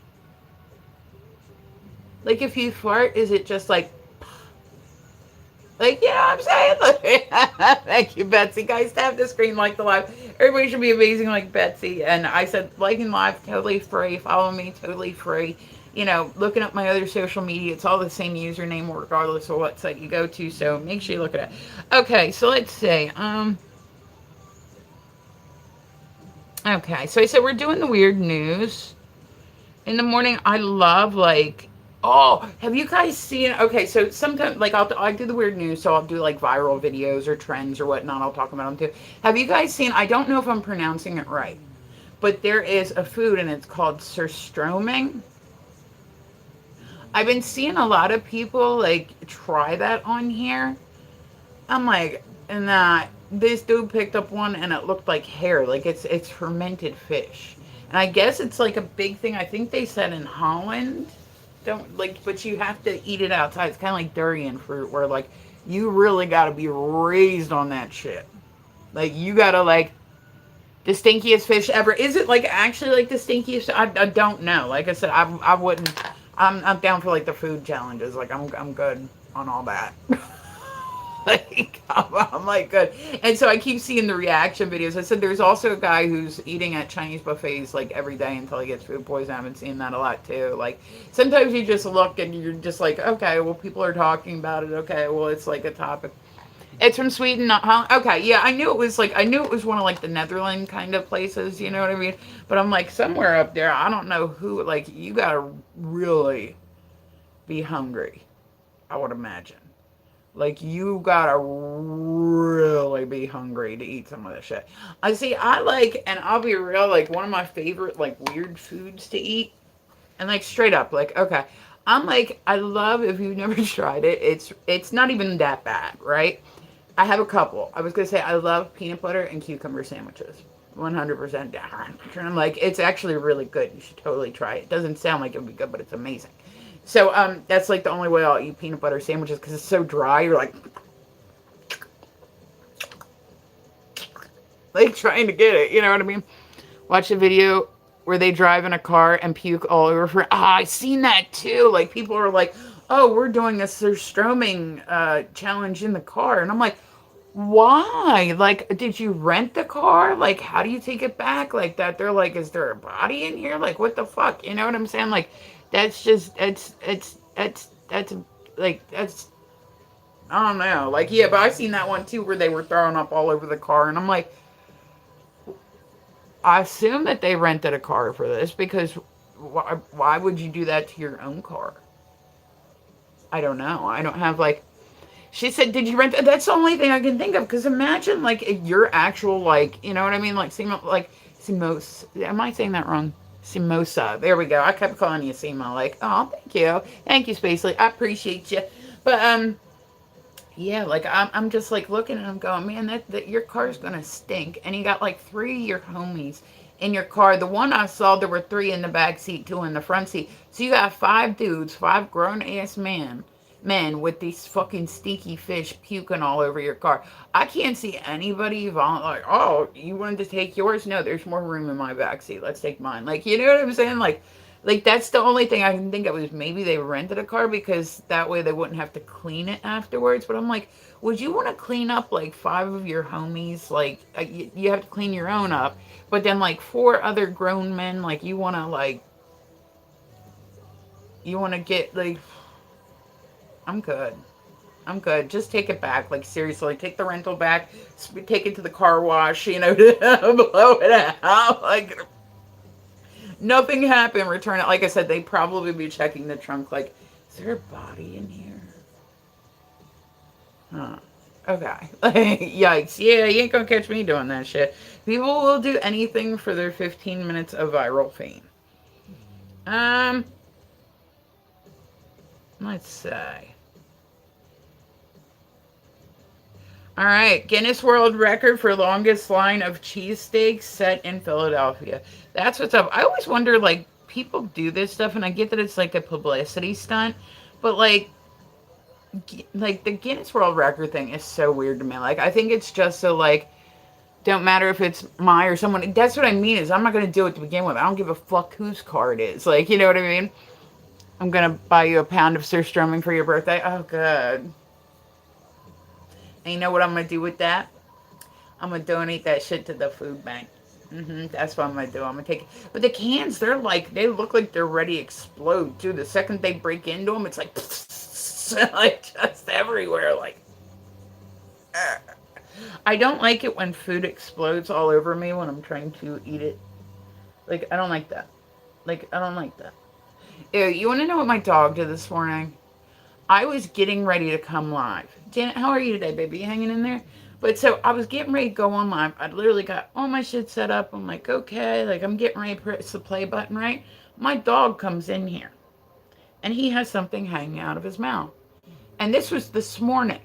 Like if you fart, is it just like, you know what I'm saying? Like, thank you, Betsy. Guys, tap the screen, like the live. Everybody should be amazing like Betsy. And I said, liking live, totally free. Follow me, totally free. Looking up my other social media, it's all the same username regardless of what site you go to. So make sure you look at it. Okay, so let's see. Okay, so I said we're doing the weird news. In the morning, I love, like, Oh, have you guys seen? Okay, so sometimes like I do the weird news, so I'll do like viral videos or trends or whatnot. I'll talk about them too. Have you guys seen? I don't know if I'm pronouncing it right, but there is a food and it's called surstroming. I've been seeing a lot of people like try that on here. I'm like, nah. This dude picked up one and it looked like hair, like it's fermented fish, and I guess it's like a big thing. I think they said in Holland, don't like, but you have to eat it outside. It's kind of like durian fruit, where like you really got to be raised on that shit. Like you gotta like the stinkiest fish ever. Is it like actually like the stinkiest? I don't know. Like I said, I wouldn't. I'm down for like the food challenges. Like I'm good on all that. Like I'm like good, and so I keep seeing the reaction videos. I said there's also a guy who's eating at Chinese buffets like every day until he gets food poisoning. I've been seeing that a lot too. Like sometimes you just look and you're just like, okay, well people are talking about it. Okay, well it's like a topic. It's from Sweden, not Holland. Okay, yeah, I knew it was like I knew it was one of like the Netherlands kind of places. You know what I mean? But I'm like somewhere up there. I don't know who. Like you gotta really be hungry. I would imagine. Like you gotta really be hungry to eat some of this shit. I see. I like, and I'll be real. Like one of my favorite like weird foods to eat, and like straight up, like okay, I'm like I love if you've never tried it. It's not even that bad, right? I have a couple. I was gonna say I love peanut butter and cucumber sandwiches. 100% down. I'm like, it's actually really good. You should totally try it. It doesn't sound like it would be good, but it's amazing. So that's like the only way I'll eat peanut butter sandwiches because it's so dry. You're like trying to get it. You know what I mean? Watch a video where they drive in a car and puke all over for. Ah, I seen that too. Like people are like, "Oh, we're doing a surstroming challenge in the car," and I'm like, "Why? Like, did you rent the car? Like, how do you take it back like that?" They're like, "Is there a body in here? Like, what the fuck?" You know what I'm saying? Like, that's just that's like that's I don't know. Like, yeah, but I seen that one too where they were throwing up all over the car, and I'm like, I assume that they rented a car for this because why would you do that to your own car? I don't know. I don't have like. She said, "Did you rent?" That's the only thing I can think of. Because imagine like your actual like, you know what I mean? Like Simos. Am I saying that wrong? Simosa. There we go. I kept calling you Simo. Like, oh, thank you, Spacely. I appreciate you. But yeah, like I'm just like looking and I'm going, man, that your car's gonna stink. And you got like three of your homies in your car. The one I saw, there were three in the back seat, two in the front seat. So you got five dudes, five grown ass men with these fucking stinky fish puking all over your car. I can't see anybody like, oh, you wanted to take yours? No, there's more room in my back seat. Let's take mine. Like, you know what I'm saying? Like that's the only thing I can think of is maybe they rented a car because that way they wouldn't have to clean it afterwards. But I'm like, would you want to clean up like five of your homies? Like you have to clean your own up, but then like four other grown men, like you want to get like, I'm good. I'm good. Just take it back. Like seriously, take the rental back. Take it to the car wash. You know, blow it out. Like nothing happened. Return it. Like I said, they probably be checking the trunk. Like, is there a body in here? Huh. Okay. Yikes. Yeah, you ain't gonna catch me doing that shit. People will do anything for their 15 minutes of viral fame. Um, let's say. All right, Guinness World Record for longest line of cheesesteaks set in Philadelphia. That's what's up. I always wonder, like, people do this stuff, and I get that it's like a publicity stunt, but like the Guinness World Record thing is so weird to me. Like, I think it's just so like, don't matter if it's my or someone. That's what I mean is I'm not gonna do it to begin with. I don't give a fuck whose car it is. Like, you know what I mean? I'm gonna buy you a pound of surströmming for your birthday. Oh, good. And you know what I'm gonna do with that? I'm gonna donate that shit to the food bank. That's what I'm gonna do. I'm gonna take it. But the cans, they're like, they look like they're ready to explode too. The second they break into them, it's like, like just everywhere. Like, I don't like it when food explodes all over me when I'm trying to eat it. Like, I don't like that. Like, I don't like that. Ew, you want to know what my dog did this morning? I was getting ready to come live. Janet, how are you today, baby? You hanging in there? But so I was getting ready to go on live. I literally got all my shit set up. I'm like, okay, like I'm getting ready to press the play button, right? My dog comes in here and he has something hanging out of his mouth. And this was this morning.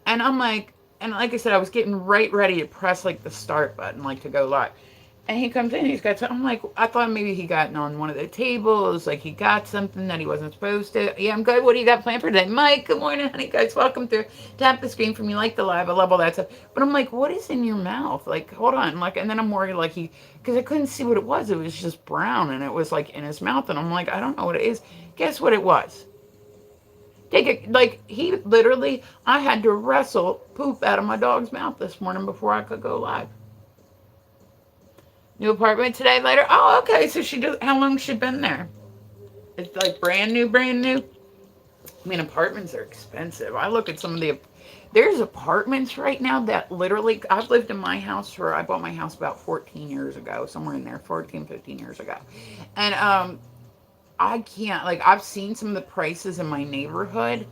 And I'm like, and like I said, I was getting right ready to press like the start button, like to go live. And he comes in, he's got something. I'm like, I thought maybe he got on one of the tables, like he got something that he wasn't supposed to. Yeah, I'm good. What do you got planned for today? Mike, good morning, honey. Guys, welcome through. Tap the screen for me, like the live. I love all that stuff. But I'm like, what is in your mouth? Like, hold on. Like, and then I'm worried, like because I couldn't see what it was. It was just brown and it was like in his mouth. And I'm like, I don't know what it is. Guess what it was? Take it, like, he literally, I had to wrestle poop out of my dog's mouth this morning before I could go live. New apartment today, later. Oh, okay. So how long's she been there? It's like brand new, brand new. I mean, apartments are expensive. I look at some of there's apartments right now that literally, I've lived in my house I bought my house about 14 years ago, somewhere in there, 14, 15 years ago. And, I can't, like, I've seen some of the prices in my neighborhood,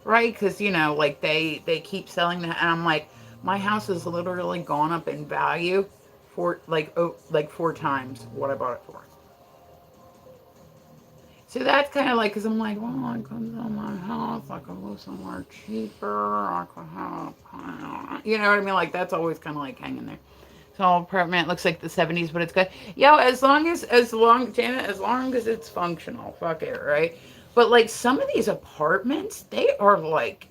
right? Because, like, they keep selling that. And I'm like, my house has literally gone up in value for, like 4 times what I bought it for. So that's kind of like, because I'm like, well, I could sell my house, I could live somewhere cheaper, I could have, you know what I mean? Like, that's always kind of like hanging there. So apartment looks like the 70s, but it's good. Yo, Janet, as long as it's functional, fuck it, right? But like some of these apartments, they are like,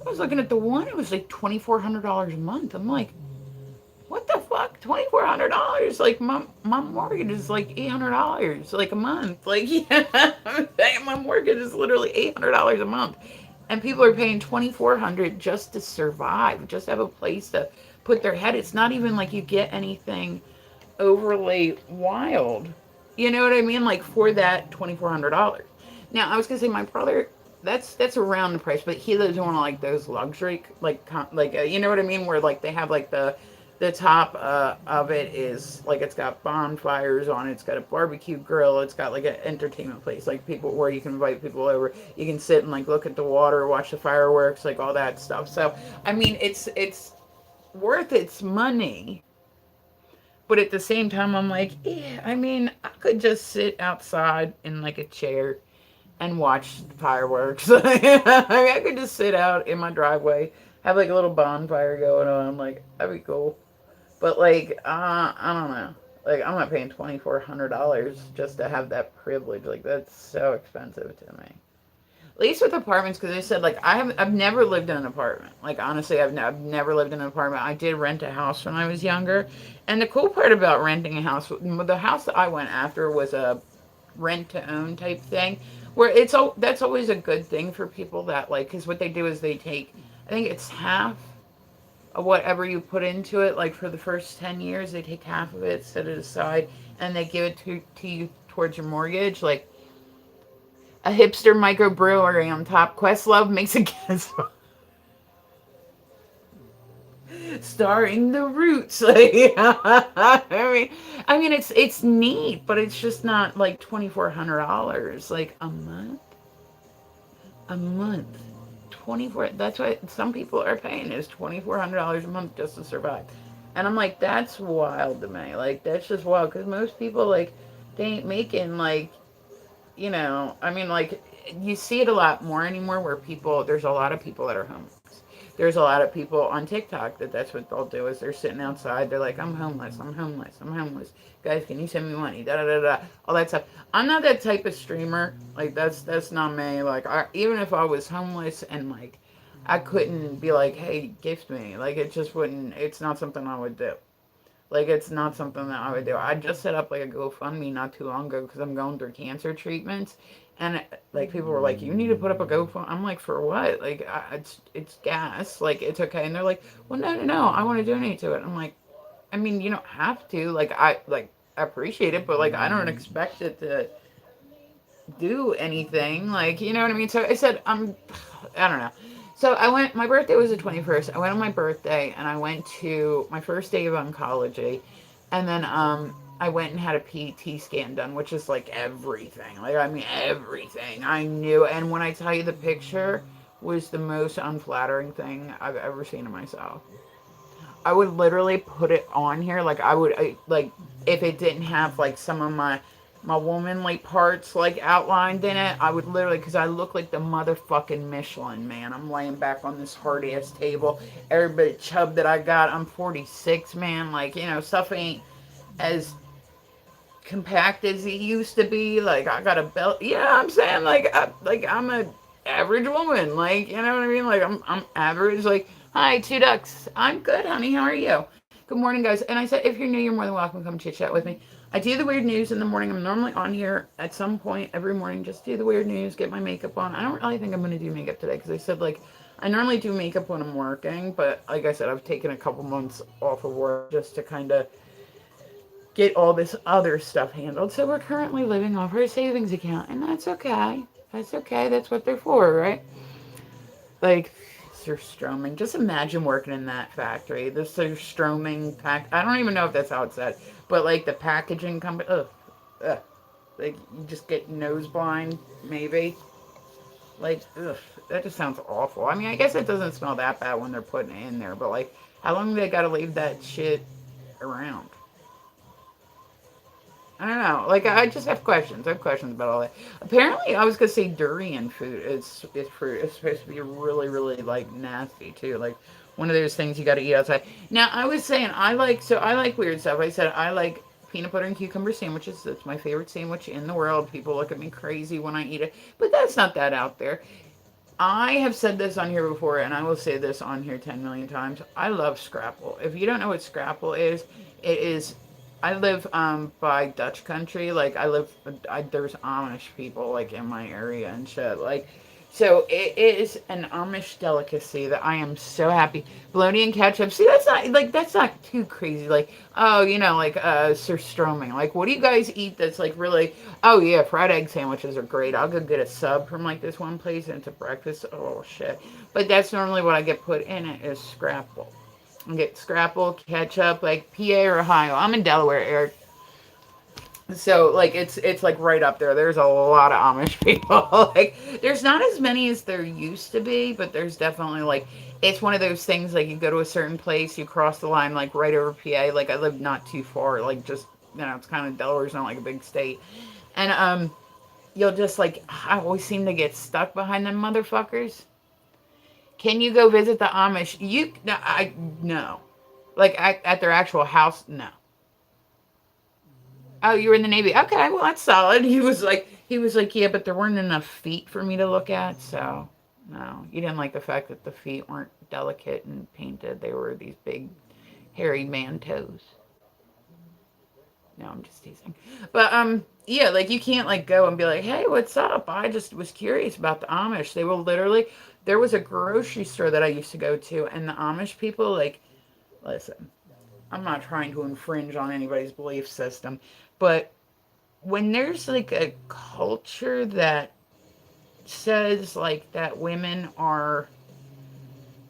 I was looking at the one, it was like $2,400 a month. I'm like, what the fuck? $2,400? Like my mortgage is like $800 like a month. Like, yeah, my mortgage is literally $800 a month, and people are paying $2,400 just to survive, just to have a place to put their head. It's not even like you get anything overly wild. You know what I mean? Like for that $2,400. Now I was gonna say my brother. That's around the price, but he lives in one of like those luxury you know what I mean, where like they have like the top of it is like it's got bonfires on it. It's got a barbecue grill. It's got like an entertainment place, like people where you can invite people over. You can sit and like look at the water, watch the fireworks, like all that stuff. So I mean, it's worth its money. But at the same time, I'm like, yeah. I mean, I could just sit outside in like a chair and watch the fireworks. I mean, I could just sit out in my driveway, have like a little bonfire going on. I'm like, that'd be cool. But like, I don't know. Like, I'm not paying $2,400 just to have that privilege. Like, that's so expensive to me. At least with apartments, because I said like I've never lived in an apartment. Like honestly, I've never lived in an apartment. I did rent a house when I was younger, and the cool part about renting a house, the house that I went after was a rent to own type thing, where that's always a good thing for people that like, because what they do is they take, I think it's half of whatever you put into it. Like for the first 10 years, they take half of it, set it aside, and they give it to you towards your mortgage. Like a hipster microbrewery on top. Questlove makes a guest starring the Roots. Like, it's neat, but it's just not like $2,400 like a month. A month, 24. That's what some people are paying is $2,400 a month just to survive, and I'm like, that's wild to me. Like that's just wild because most people like they ain't making like I mean, like, you see it a lot more anymore where there's a lot of people that are homeless. There's a lot of people on TikTok that's what they'll do is they're sitting outside. They're like, I'm homeless, I'm homeless, I'm homeless. Guys, can you send me money? Da da da da. All that stuff. I'm not that type of streamer. Like, that's not me. Like, even if I was homeless and, like, I couldn't be like, hey, gift me. Like, it just wouldn't, it's not something I would do. Like, it's not something that I would do. I just set up, like, a GoFundMe not too long ago because I'm going through cancer treatments. And, like, people were like, you need to put up a GoFundMe. I'm like, for what? Like, it's gas. Like, it's okay. And they're like, well, no. I want to donate to it. I'm like, I mean, you don't have to. Like, I appreciate it, but, like, I don't expect it to do anything. Like, you know what I mean? So I said, I don't know. So my birthday was the 21st. I went on my birthday and I went to my first day of oncology. And then, I went and had a PET scan done, which is like everything. Like, I mean, everything. I knew. And when I tell you the picture was the most unflattering thing I've ever seen of myself. I would literally put it on here. Like, like, if it didn't have, like, some of my womanly parts, like, outlined in it, I would literally, because I look like the motherfucking Michelin, man. I'm laying back on this hard-ass table. Every bit of chub that I got, I'm 46, man. Like, stuff ain't as compact as it used to be. Like, I got a belt. Yeah, I'm saying, like I'm a average woman. Like, you know what I mean? Like, I'm average. Like, hi, two ducks. I'm good, honey. How are you? Good morning, guys. And I said, if you're new, you're more than welcome to come chit chat with me. I do the weird news in the morning. I'm normally on here at some point every morning. Just do the weird news, get my makeup on. I don't really think I'm going to do makeup today because I said, like, I normally do makeup when I'm working, but like I said, I've taken a couple months off of work just to kind of get all this other stuff handled. So we're currently living off our savings account, and that's okay. That's okay. That's what they're for, right? Like, surstroming. Just imagine working in that factory. The surstroming pack. I don't even know if that's how it's said, but like the packaging company. Ugh, ugh. Like, you just get nose blind, maybe. Like, ugh, that just sounds awful. I mean, I guess it doesn't smell that bad when they're putting it in there, but like, how long do they gotta leave that shit around? I don't know. Like, I just have questions. I have questions about all that. Apparently, I was gonna say durian food. It's fruit. It's supposed to be really, really like nasty too. Like one of those things you got to eat outside. Now, I was saying I like weird stuff. I said I like peanut butter and cucumber sandwiches. That's my favorite sandwich in the world. People look at me crazy when I eat it, but that's not that out there. I have said this on here before, and I will say this on here 10 million times. I love scrapple. If you don't know what scrapple is, it is. I live by Dutch country. Like, there's Amish people like in my area and shit. Like, so it is an Amish delicacy that I am so happy. Bologna and ketchup. See, that's not too crazy. Like, oh, like surstroming. Like, what do you guys eat that's like really? Oh yeah, fried egg sandwiches are great. I'll go get a sub from like this one place and it's a breakfast. Oh shit. But that's normally what I get put in it is scrapple. I get scrapple, ketchup, like PA or Ohio. I'm in Delaware, Eric. So like it's like right up there. There's a lot of Amish people. Like, there's not as many as there used to be, but there's definitely like it's one of those things like you go to a certain place, you cross the line like right over PA. Like, I live not too far, like just it's kind of Delaware's not like a big state. And you'll just like I always seem to get stuck behind them motherfuckers. Can you go visit the Amish? No, I no. Like at their actual house, no. Oh, you were in the Navy. Okay, well that's solid. He was like, yeah, but there weren't enough feet for me to look at, so no. You didn't like the fact that the feet weren't delicate and painted. They were these big hairy man toes. No, I'm just teasing. But yeah, like you can't like go and be like, "Hey, what's up?" I just was curious about the Amish. They will literally there was a grocery store that I used to go to and the Amish people like listen, I'm not trying to infringe on anybody's belief system, but when there's like a culture that says like that women are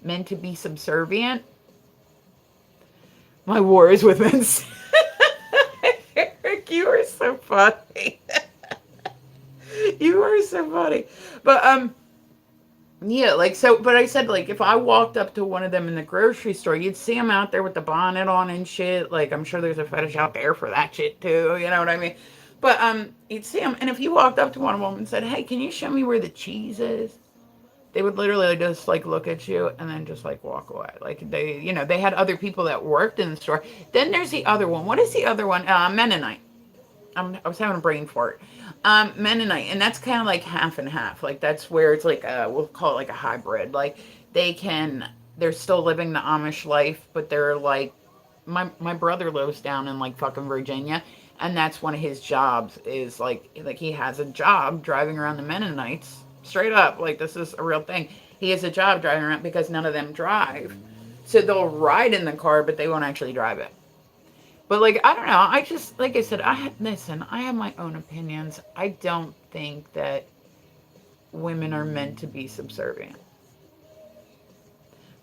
meant to be subservient, my war is with men. Eric, you are so funny. You are so funny. But yeah, like so. But I said like if I walked up to one of them in the grocery store, you'd see them out there with the bonnet on and shit. Like I'm sure there's a fetish out there for that shit too. You know what I mean? But you'd see them, and if you walked up to one of them and said, "Hey, can you show me where the cheese is?" They would literally just like look at you and then just like walk away. Like they had other people that worked in the store. Then there's the other one. What is the other one? Mennonite. I was having a brain fart. Mennonite, and that's kind of like half and half. Like that's where it's like we'll call it like a hybrid. Like they're still living the Amish life, but they're like my brother lives down in like fucking Virginia, and that's one of his jobs is like he has a job driving around the Mennonites. Straight up, like this is a real thing. He has a job driving around because none of them drive, so they'll ride in the car, but they won't actually drive it. But like I don't know, I just like I said, listen. I have my own opinions. I don't think that women are meant to be subservient.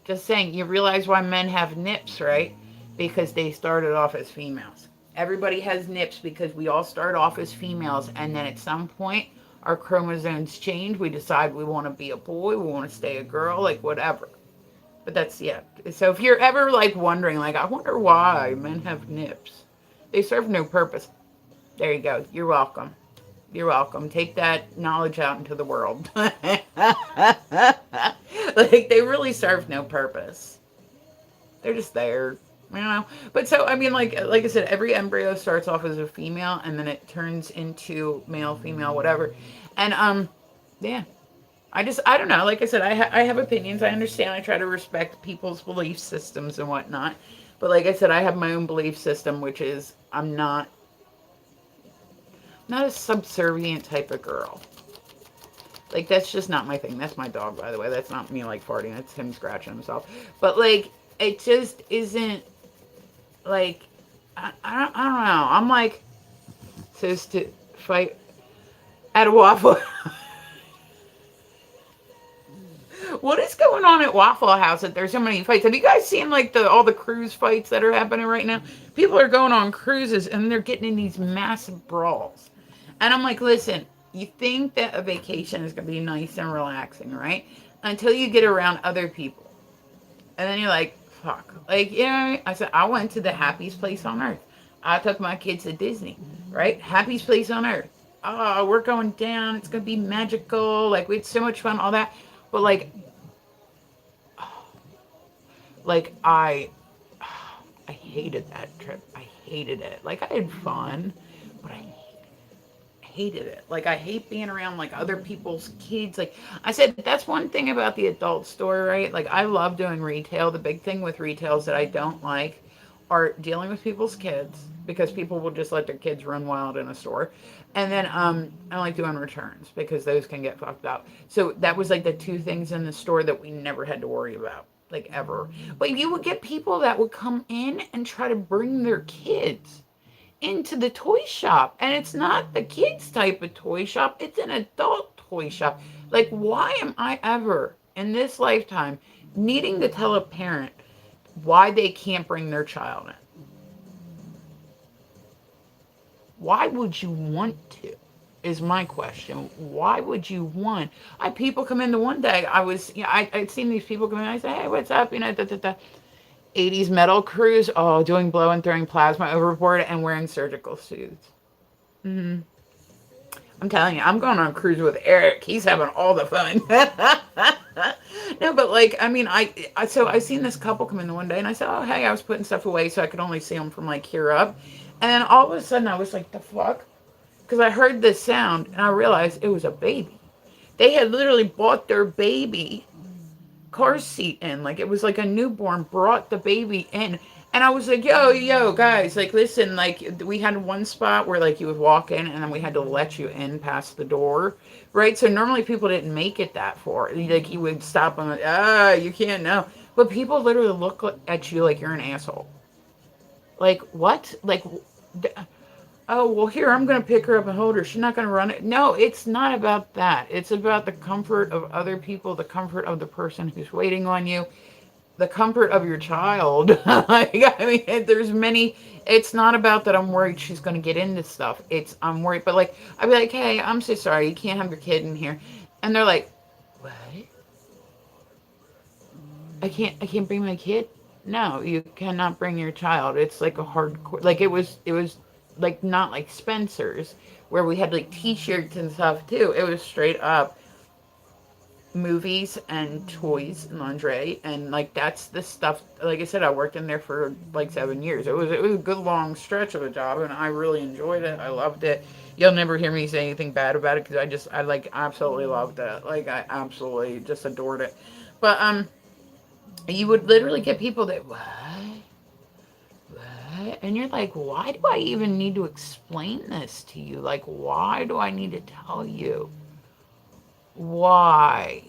Just saying, you realize why men have nips, right? Because they started off as females. Everybody has nips because we all start off as females, and then at some point, our chromosomes change. We decide we want to be a boy, we want to stay a girl, like whatever. But that's, yeah. So if you're ever like wondering, like, I wonder why men have nips, they serve no purpose. There you go. You're welcome. You're welcome. Take that knowledge out into the world. Like, they really serve no purpose. They're just there, you know. But so I mean, like I said, every embryo starts off as a female, and then it turns into male, female, whatever. And yeah. I don't know. Like I said, I have opinions. I understand. I try to respect people's belief systems and whatnot. But like I said, I have my own belief system, which is I'm not a subservient type of girl. Like, that's just not my thing. That's my dog, by the way. That's not me like farting. That's him scratching himself. But like, it just isn't like I don't know. I'm like, says to fight at a waffle. What is going on at Waffle House that there's so many fights? Have you guys seen like the all the cruise fights that are happening right now? People are going on cruises and they're getting in these massive brawls. And I'm like, listen, you think that a vacation is gonna be nice and relaxing, right? Until you get around other people. And then you're like, fuck. Like, you know, I said, I went to the happiest place on earth. I took my kids to Disney, right? Happiest place on earth. Oh, we're going down. It's going to be magical. Like, we had so much fun, all that. But, like I hated that trip. I hated it. Like, I had fun, but I hated it. Like, I hate being around like other people's kids. Like I said, that's one thing about the adult store, right? Like, I love doing retail. The big thing with retail is that I don't like are dealing with people's kids because people will just let their kids run wild in a store. And then I like doing returns because those can get fucked up. So that was like the two things in the store that we never had to worry about, like ever. But you would get people that would come in and try to bring their kids into the toy shop, and it's not the kids type of toy shop, it's an adult toy shop. Like, why am I ever in this lifetime needing to tell a parent why they can't bring their child in? Why would you want to, is my question. Why would you want? I people come in the one day, I was, I'd seen these people come in, I say, hey, what's up, da, da, da. 80s metal cruise, oh, doing blow and throwing plasma overboard and wearing surgical suits. Hmm. I'm telling you, I'm going on a cruise with Eric. He's having all the fun. No, but like, I mean, so I seen this couple come in the one day, and I said, oh, hey, I was putting stuff away, so I could only see them from like here up. And then all of a sudden, I was like, the fuck? Because I heard this sound, and I realized it was a baby. They had literally bought their baby car seat in. Like, it was like a newborn brought the baby in. And I was like, yo, guys, like, listen, like, we had one spot where, like, you would walk in and then we had to let you in past the door, right? So normally people didn't make it that far. Like, you would stop and, like, you can't know. But people literally look at you like you're an asshole. Like, what? Like, oh, well, here, I'm going to pick her up and hold her. She's not going to run it. No, it's not about that. It's about the comfort of other people, the comfort of the person who's waiting on you, the comfort of your child. Like, I mean, there's many. It's not about that I'm worried she's going to get into stuff. It's I'm worried. But, like, I'd be like, hey, I'm so sorry. You can't have your kid in here. And they're like, what? I can't bring my kid? No, you cannot bring your child. It's like a hardcore, like it was like not like Spencer's where we had like t-shirts and stuff too. It was straight up movies and toys and lingerie, and like that's the stuff. Like I said, I worked in there for like 7 years. It was a good long stretch of a job, and I really enjoyed it. I loved it. You'll never hear me say anything bad about it because I like absolutely loved it. Like, I absolutely just adored it. But you would literally get people that, what? And you're like, why do I even need to explain this to you? Like, why do I need to tell you? Why?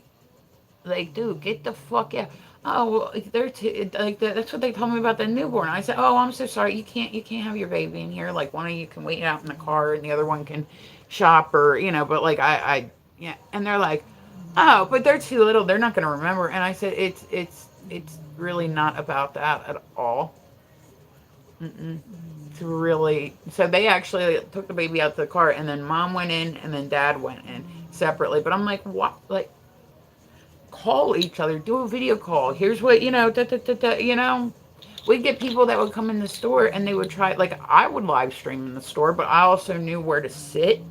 Like, dude, get the fuck out. Oh, well, that's what they told me about the newborn. I said, oh, I'm so sorry. You can't have your baby in here. Like, one of you can wait out in the car and the other one can shop, or, but like, yeah. And they're like, oh, but they're too little. They're not going to remember. And I said, it's really not about that at all. Mm-mm. really, so they actually took the baby out to the car, and then mom went in, and then dad went in separately. But I'm like, what? Like, call each other, do a video call. Here's what, da, da, da, da, we'd get people that would come in the store and they would try, like, I would live stream in the store, but I also knew where to sit.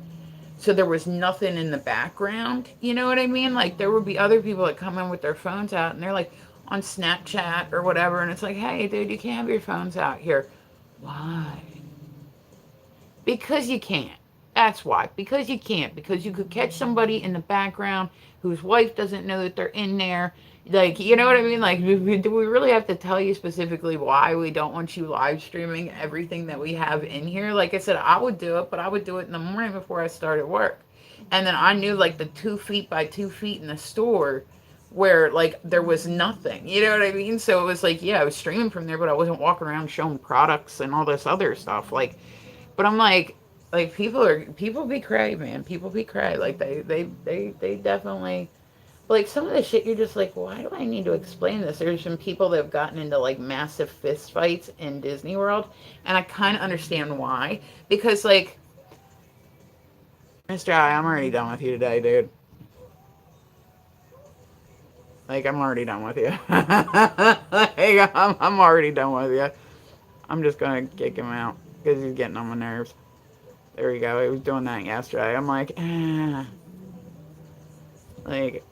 So there was nothing in the background. You know what I mean? Like, there would be other people that come in with their phones out and they're like on Snapchat or whatever. And it's like, hey, dude, you can't have your phones out here. Why? Because you can't. That's why. Because you can't. Because you could catch somebody in the background whose wife doesn't know that they're in there. Like, you know what I mean? Like, do we really have to tell you specifically why we don't want you live streaming everything that we have in here? Like I said, I would do it, but I would do it in the morning before I started work. And then I knew, like, the 2 feet by 2 feet in the store where, like, there was nothing. You know what I mean? So it was like, yeah, I was streaming from there, but I wasn't walking around showing products and all this other stuff. Like, but I'm like people be cray, man. People be cray. Like they definitely, like, some of the shit you're just like, why do I need to explain this? There's some people that have gotten into like massive fist fights in Disney World, and I kind of understand why. Because, like, Mr. I, I'm already done with you today, dude. Like, I'm already done with you. Like, I'm already done with you. I'm just gonna kick him out because he's getting on my nerves. There we go. He was doing that yesterday. I'm like, like,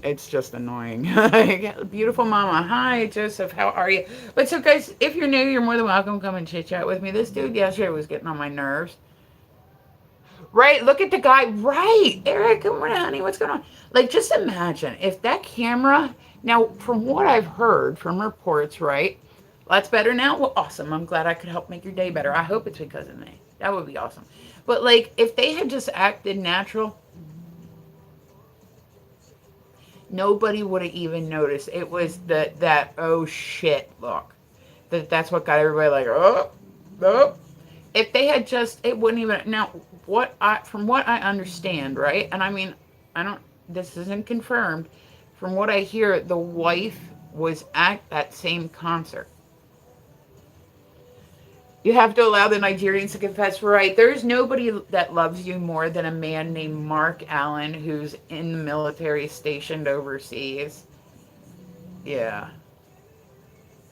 it's just annoying. Like, beautiful mama. Hi, Joseph. How are you? But so, guys, if you're new, you're more than welcome. Come and chit chat with me. This dude yesterday was getting on my nerves. Right? Look at the guy. Right. Eric, good morning, honey. What's going on? Like, just imagine if that camera. Now, from what I've heard from reports, right? That's better now? Well, awesome. I'm glad I could help make your day better. I hope it's because of me. That would be awesome. But, like, if they had just acted natural, nobody would have even noticed. It was that oh shit look. That's what got everybody like, oh, oh. If they had just, it wouldn't even. Now, from what I understand, right? And I mean, this isn't confirmed. From what I hear, the wife was at that same concert. You have to allow the Nigerians to confess. Right. There's nobody that loves you more than a man named Mark Allen, who's in the military stationed overseas. Yeah.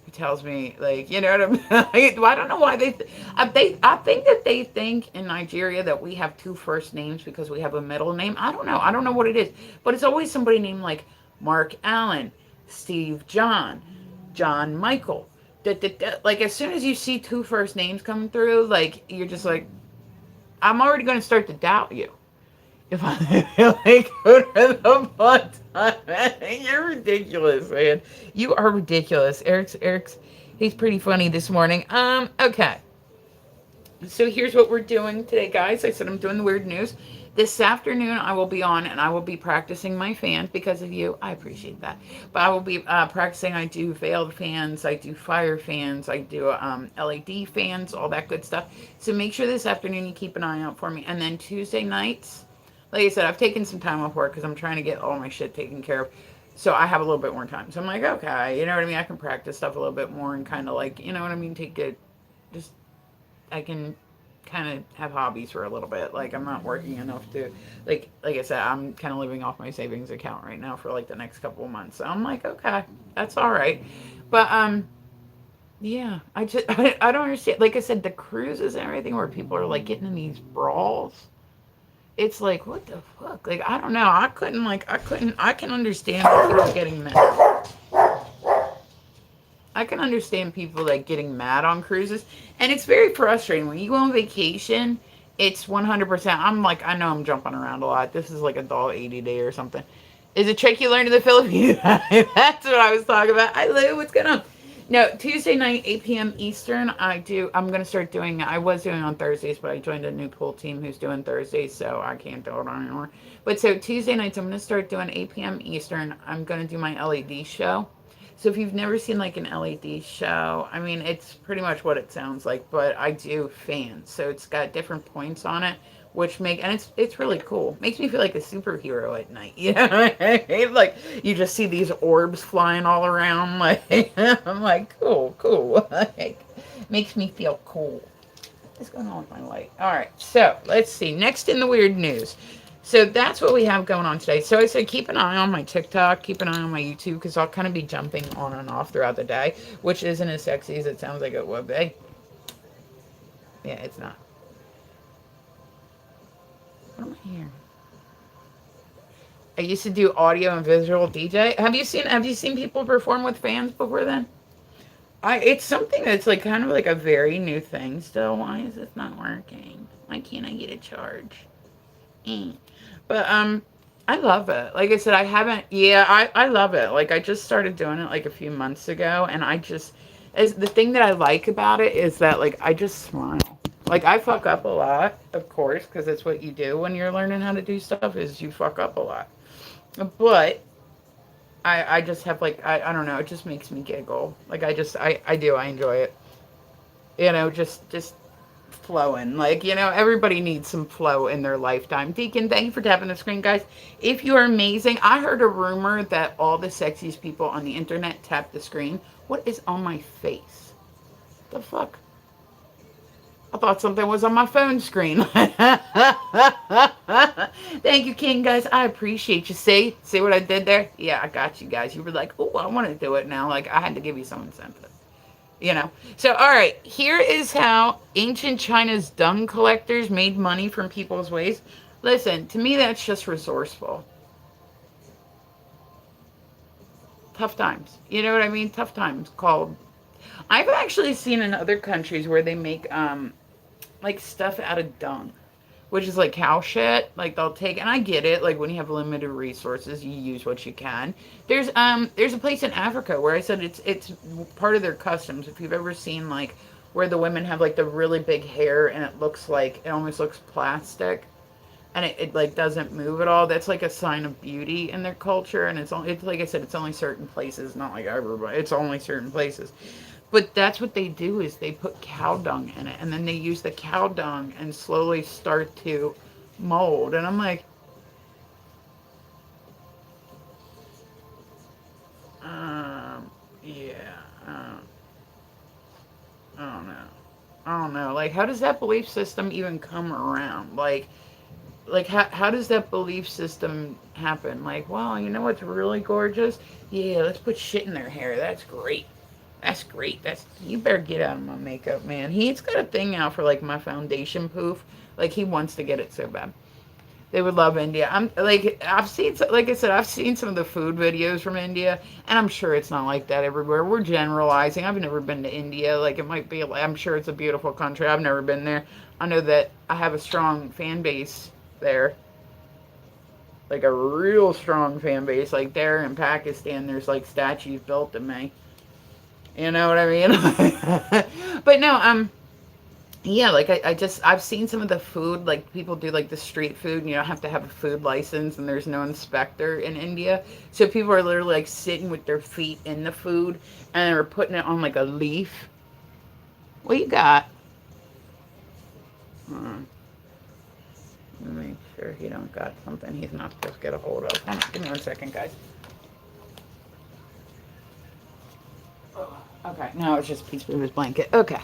He tells me, like, you know what I mean? I don't know why I think that they think in Nigeria that we have two first names because we have a middle name. I don't know. I don't know what it is. But it's always somebody named like Mark Allen, Steve John, John Michael. Like, as soon as you see two first names coming through, like, you're just like, I'm already going to start to doubt you. If I like go to the button, you're ridiculous, man. You are ridiculous. Eric's, he's pretty funny this morning. Okay. So here's what we're doing today, guys. I said I'm doing the weird news. This afternoon, I will be on and I will be practicing my fans because of you. I appreciate that. But I will be practicing. I do veiled fans. I do fire fans. I do LED fans, all that good stuff. So make sure this afternoon you keep an eye out for me. And then Tuesday nights, like I said, I've taken some time off work because I'm trying to get all my shit taken care of. So I have a little bit more time. So I'm like, okay, you know what I mean? I can practice stuff a little bit more and kind of like, you know what I mean? I can kind of have hobbies for a little bit. Like, I'm not working enough to, like I said, I'm kind of living off my savings account right now for like the next couple of months. So I'm like, okay, that's all right. But, yeah, I don't understand. Like I said, the cruises and everything where people are like getting in these brawls. It's like, what the fuck? Like, I don't know. I can understand people getting mad. I can understand people like getting mad on cruises, and it's very frustrating when you go on vacation. It's 100%. I'm like, I know I'm jumping around a lot. This is like a doll 80 day or something. Is it trick you learned in the Philippines? That's what I was talking about. Hi Lou, what's going on? No, Tuesday night, 8 p.m. Eastern. I'm gonna start doing. I was doing on Thursdays, but I joined a new pool team who's doing Thursdays, so I can't do it anymore. But so Tuesday nights, I'm gonna start doing 8 p.m. Eastern. I'm gonna do my LED show. So if you've never seen like an LED show, I mean, it's pretty much what it sounds like, but I do fans. So it's got different points on it, and it's really cool. Makes me feel like a superhero at night. You know what I mean? Like, you just see these orbs flying all around. Like, I'm like, cool. Like, Makes me feel cool. What's going on with my light? All right, so let's see. Next in the weird news. So that's what we have going on today. So I said keep an eye on my TikTok, keep an eye on my YouTube, because I'll kind of be jumping on and off throughout the day, which isn't as sexy as it sounds like it would be. Yeah, it's not. What am I hearing? I used to do audio and visual DJ. Have you seen people perform with fans before then? It's something that's like kind of like a very new thing still. Why is this not working? Why can't I get a charge? Eh. But I love it. Like I said, I haven't yeah, I love it. Like I just started doing it like a few months ago, and I just as the thing that I like about it is that like I just smile. Like I fuck up a lot, of course, because that's what you do when you're learning how to do stuff is you fuck up a lot. But I just have like I don't know, it just makes me giggle. Like I enjoy it. Just flowing. Like, everybody needs some flow in their lifetime. Deacon, thank you for tapping the screen, guys. If you're amazing, I heard a rumor that all the sexiest people on the internet tap the screen. What is on my face? The fuck? I thought something was on my phone screen. Thank you, King, guys. I appreciate you. See what I did there? Yeah, I got you guys. You were like, oh, I want to do it now. Like, I had to give you some incentive. So, all right, here is how ancient China's dung collectors made money from people's waste. Listen, to me, that's just resourceful. Tough times. You know what I mean? Tough times called. I've actually seen in other countries where they make like stuff out of dung, which is like cow shit. Like they'll take, and I get it. Like when you have limited resources, you use what you can. There's a place in Africa where I said it's part of their customs. If you've ever seen like where the women have like the really big hair and it almost looks plastic, and it like doesn't move at all. That's like a sign of beauty in their culture, and it's like I said, it's only certain places, not like everybody. It's only certain places. But that's what they do is they put cow dung in it, and then they use the cow dung and slowly start to mold. And I'm like, yeah, I don't know. I don't know. Like, how does that belief system even come around? Like how does that belief system happen? Like, well, you know what's really gorgeous? Yeah, let's put shit in their hair. That's great. That's great. You better get out of my makeup, man. He's got a thing out for like my foundation poof. Like he wants to get it so bad. They would love India. Like I said, I've seen some of the food videos from India, and I'm sure it's not like that everywhere. We're generalizing. I've never been to India. Like it might be. I'm sure it's a beautiful country. I've never been there. I know that I have a strong fan base there. Like a real strong fan base. Like there in Pakistan, there's like statues built of me. You know what I mean? But no, yeah, like I've seen some of the food, like people do like the street food, and you don't have to have a food license, and there's no inspector in India. So people are literally like sitting with their feet in the food, and they're putting it on like a leaf. What you got? Let me make sure he don't got something he's not supposed to get a hold of. Hold on, give me 1 second, guys. Okay, no, it's just a piece of his blanket. Okay.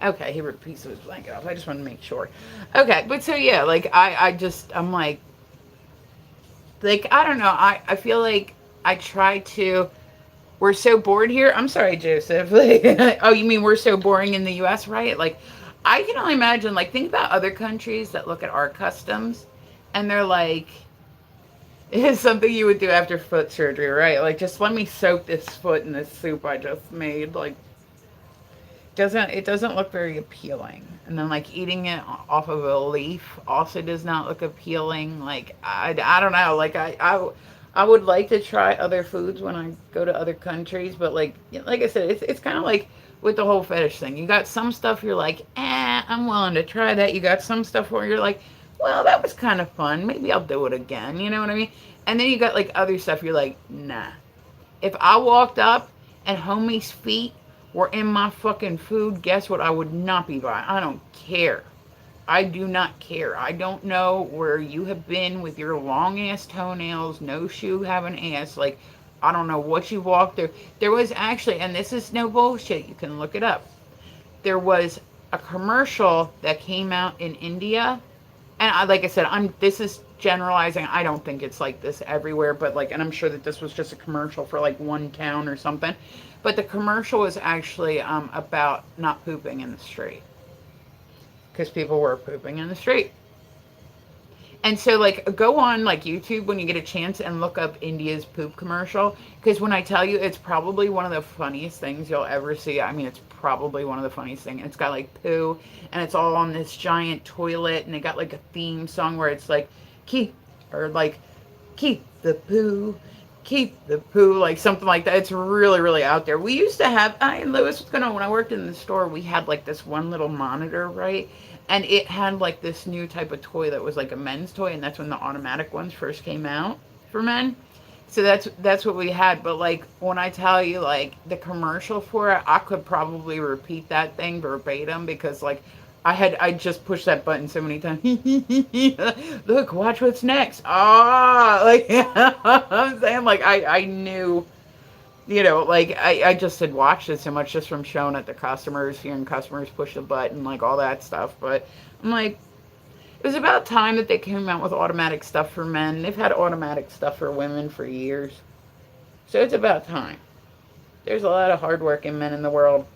Okay, he ripped a piece of his blanket off. I just wanted to make sure. Okay, but so yeah, like I'm like, I don't know. I feel like I try to, we're so bored here. I'm sorry, Joseph. Like, oh, you mean we're so boring in the US, right? Like, I can only imagine, like, think about other countries that look at our customs and they're like, it's something you would do after foot surgery, right? Like, just let me soak this foot in this soup I just made. Like, it doesn't look very appealing. And then, like, eating it off of a leaf also does not look appealing. Like, I don't know. Like, I would like to try other foods when I go to other countries. But, like I said, it's kind of like with the whole fetish thing. You got some stuff you're like, I'm willing to try that. You got some stuff where you're like, well, that was kind of fun. Maybe I'll do it again. You know what I mean? And then you got like other stuff you're like, nah. If I walked up and homie's feet were in my fucking food, guess what? I would not be buying. I don't care. I do not care. I don't know where you have been with your long ass toenails, no shoe having ass. Like, I don't know what you walked through. There was actually, and this is no bullshit, you can look it up. there was a commercial that came out in India, and like I said, this is generalizing. I don't think it's like this everywhere, but like, and I'm sure that this was just a commercial for like one town or something. But the commercial was actually about not pooping in the street, because people were pooping in the street. And so, like, go on like YouTube when you get a chance and look up India's poop commercial. Because when I tell you, it's probably one of the funniest things you'll ever see. I mean, it's probably one of the funniest things. It's got like poo, and it's all on this giant toilet, and they got like a theme song where it's like, keep, or like, keep the poo, keep the poo, like something like that. It's really, really out there. We used to have, Lewis, what's going on? When I worked in the store, we had like this one little monitor, right? And it had like this new type of toy that was like a men's toy, and that's when the automatic ones first came out for men. So that's what we had. But like, when I tell you, like, the commercial for it, I could probably repeat that thing verbatim, because like I just pushed that button so many times. Look, watch what's next. Like I'm saying, like, I knew, like, I just had watched it so much just from showing it to customers, hearing customers push the button, like all that stuff. But I'm like, it was about time that they came out with automatic stuff for men. They've had automatic stuff for women for years. So it's about time. There's a lot of hardworking men in the world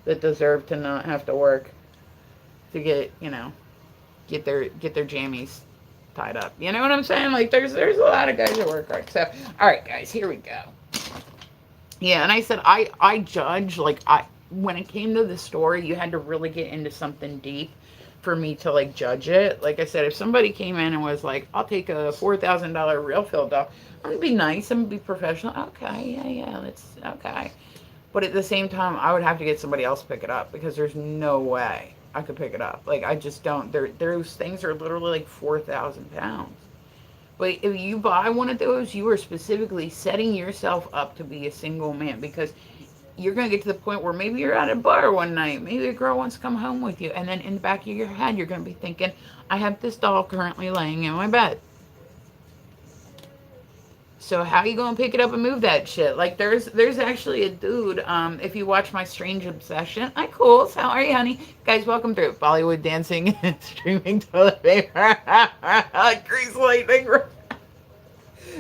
that deserve to not have to work to get their jammies tied up. You know what I'm saying? Like, there's a lot of guys that work hard. So, all right, guys, here we go. Yeah, and I said I judge, like, when it came to the story, you had to really get into something deep for me to like judge it. Like I said, if somebody came in and was like, I'll take a $4,000 real fill doll, I'm gonna be nice, I'm gonna be professional. Okay, yeah, that's okay. But at the same time, I would have to get somebody else to pick it up, because there's no way I could pick it up. Like, I just don't. Those things are literally like 4,000 pounds. But if you buy one of those, you are specifically setting yourself up to be a single man, because you're going to get to the point where maybe you're at a bar one night, maybe a girl wants to come home with you, and then in the back of your head, you're going to be thinking, I have this doll currently laying in my bed. So how are you going to pick it up and move that shit? Like, there's actually a dude, if you watch my Strange Obsession. Hi, Cools. How are you, honey? Guys, welcome through Bollywood dancing and streaming toilet paper. Grease lightning.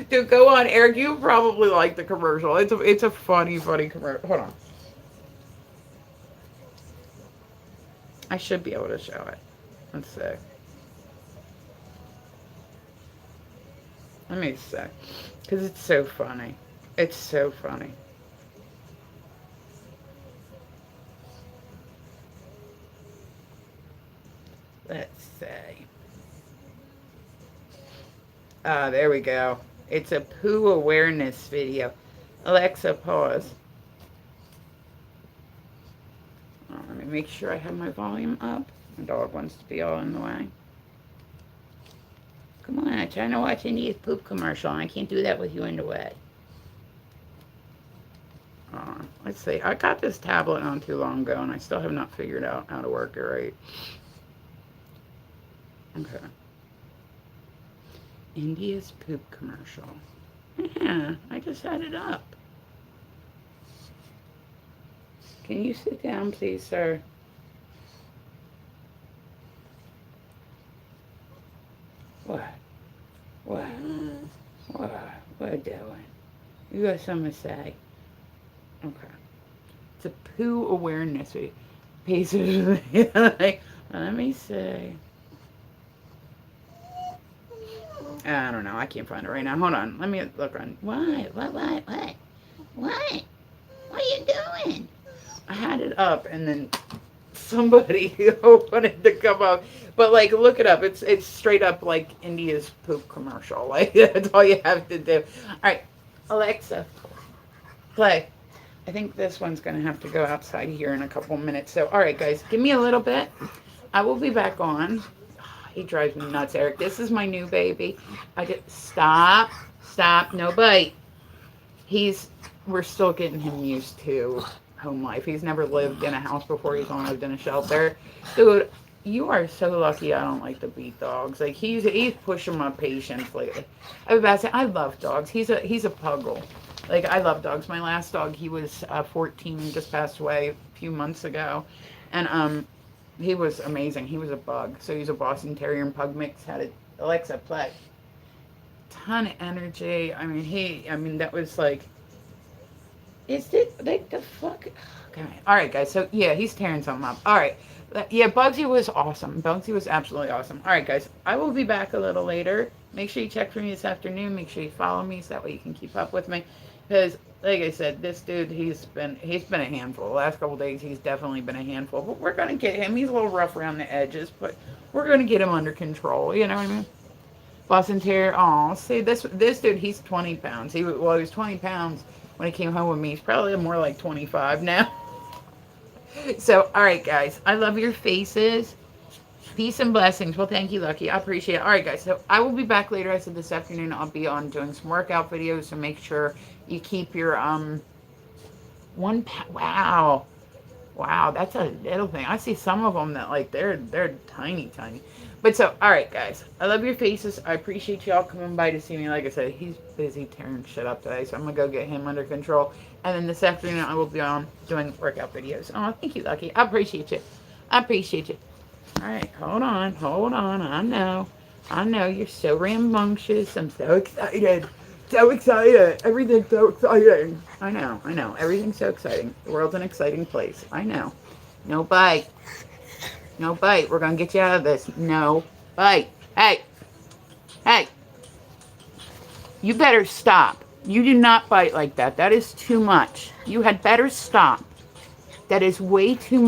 Dude, go on, Eric. You probably like the commercial. It's a funny commercial. Hold on. I should be able to show it. Let's see. Let me see. Because it's so funny. It's so funny. Let's see. There we go. It's a poo awareness video. Alexa, pause. Let me make sure I have my volume up. My dog wants to be all in the way. Come on, I'm trying to watch India's poop commercial, and I can't do that with you in the way. Let's see. I got this tablet on too long ago, and I still have not figured out how to work it right. Okay. India's poop commercial. Yeah, I just had it up. Can you sit down, please, sir? What? What? What doing? You got something to say? Okay. It's a poo awareness piece of like, let me see. I don't know. I can't find it right now. Hold on. Let me look on. What? What are you doing? I had it up, and then somebody wanted to come up. But, like, look it up. It's straight up, like, India's poop commercial. Like, that's all you have to do. All right. Alexa, play. I think this one's going to have to go outside here in a couple minutes. So, all right, guys. Give me a little bit. I will be back on. He drives me nuts, Eric. This is my new baby. Stop, no bite. We're still getting him used to home life. He's never lived in a house before. He's only lived in a shelter. Dude, you are so lucky I don't like to beat dogs. Like, he's pushing my patience lately. I was about to say, I love dogs. He's a puggle. Like, I love dogs. My last dog, he was 14 and just passed away a few months ago. And he was amazing. He was a bug. So he's a Boston Terrier and Pug mix. Had it, Alexa play. Ton of energy. I mean, that was like, is it like the fuck? Okay. All right, guys. So yeah, he's tearing something up. All right. Yeah, Bugsy was awesome. Bugsy was absolutely awesome. All right, guys. I will be back a little later. Make sure you check for me this afternoon. Make sure you follow me so that way you can keep up with me. Because, like I said, this dude, he's been a handful. The last couple days, he's definitely been a handful. But we're gonna get him. He's a little rough around the edges, but we're gonna get him under control. You know what I mean? Boston Terrier. Oh, see this dude. He's 20 pounds. He was 20 pounds when he came home with me. He's probably more like 25 now. So, all right, guys. I love your faces. Peace and blessings. Well, thank you, Lucky. I appreciate it. All right, guys. So I will be back later. I said this afternoon I'll be on doing some workout videos. So make sure you keep your 1 pound. Wow, wow, that's a little thing. I see some of them that like they're tiny, tiny. But so, all right, guys. I love your faces. I appreciate y'all coming by to see me. Like I said, he's busy tearing shit up today, so I'm gonna go get him under control. And then this afternoon I will be on doing workout videos. Oh, thank you, Lucky. I appreciate you. I appreciate you. All right, hold on, hold on. I know, you're so rambunctious. I'm so excited. So excited. Everything's so exciting. I know. Everything's so exciting. The world's an exciting place. I know. No bite. No bite. We're going to get you out of this. No bite. Hey. Hey. You better stop. You do not bite like that. That is too much. You had better stop. That is way too much.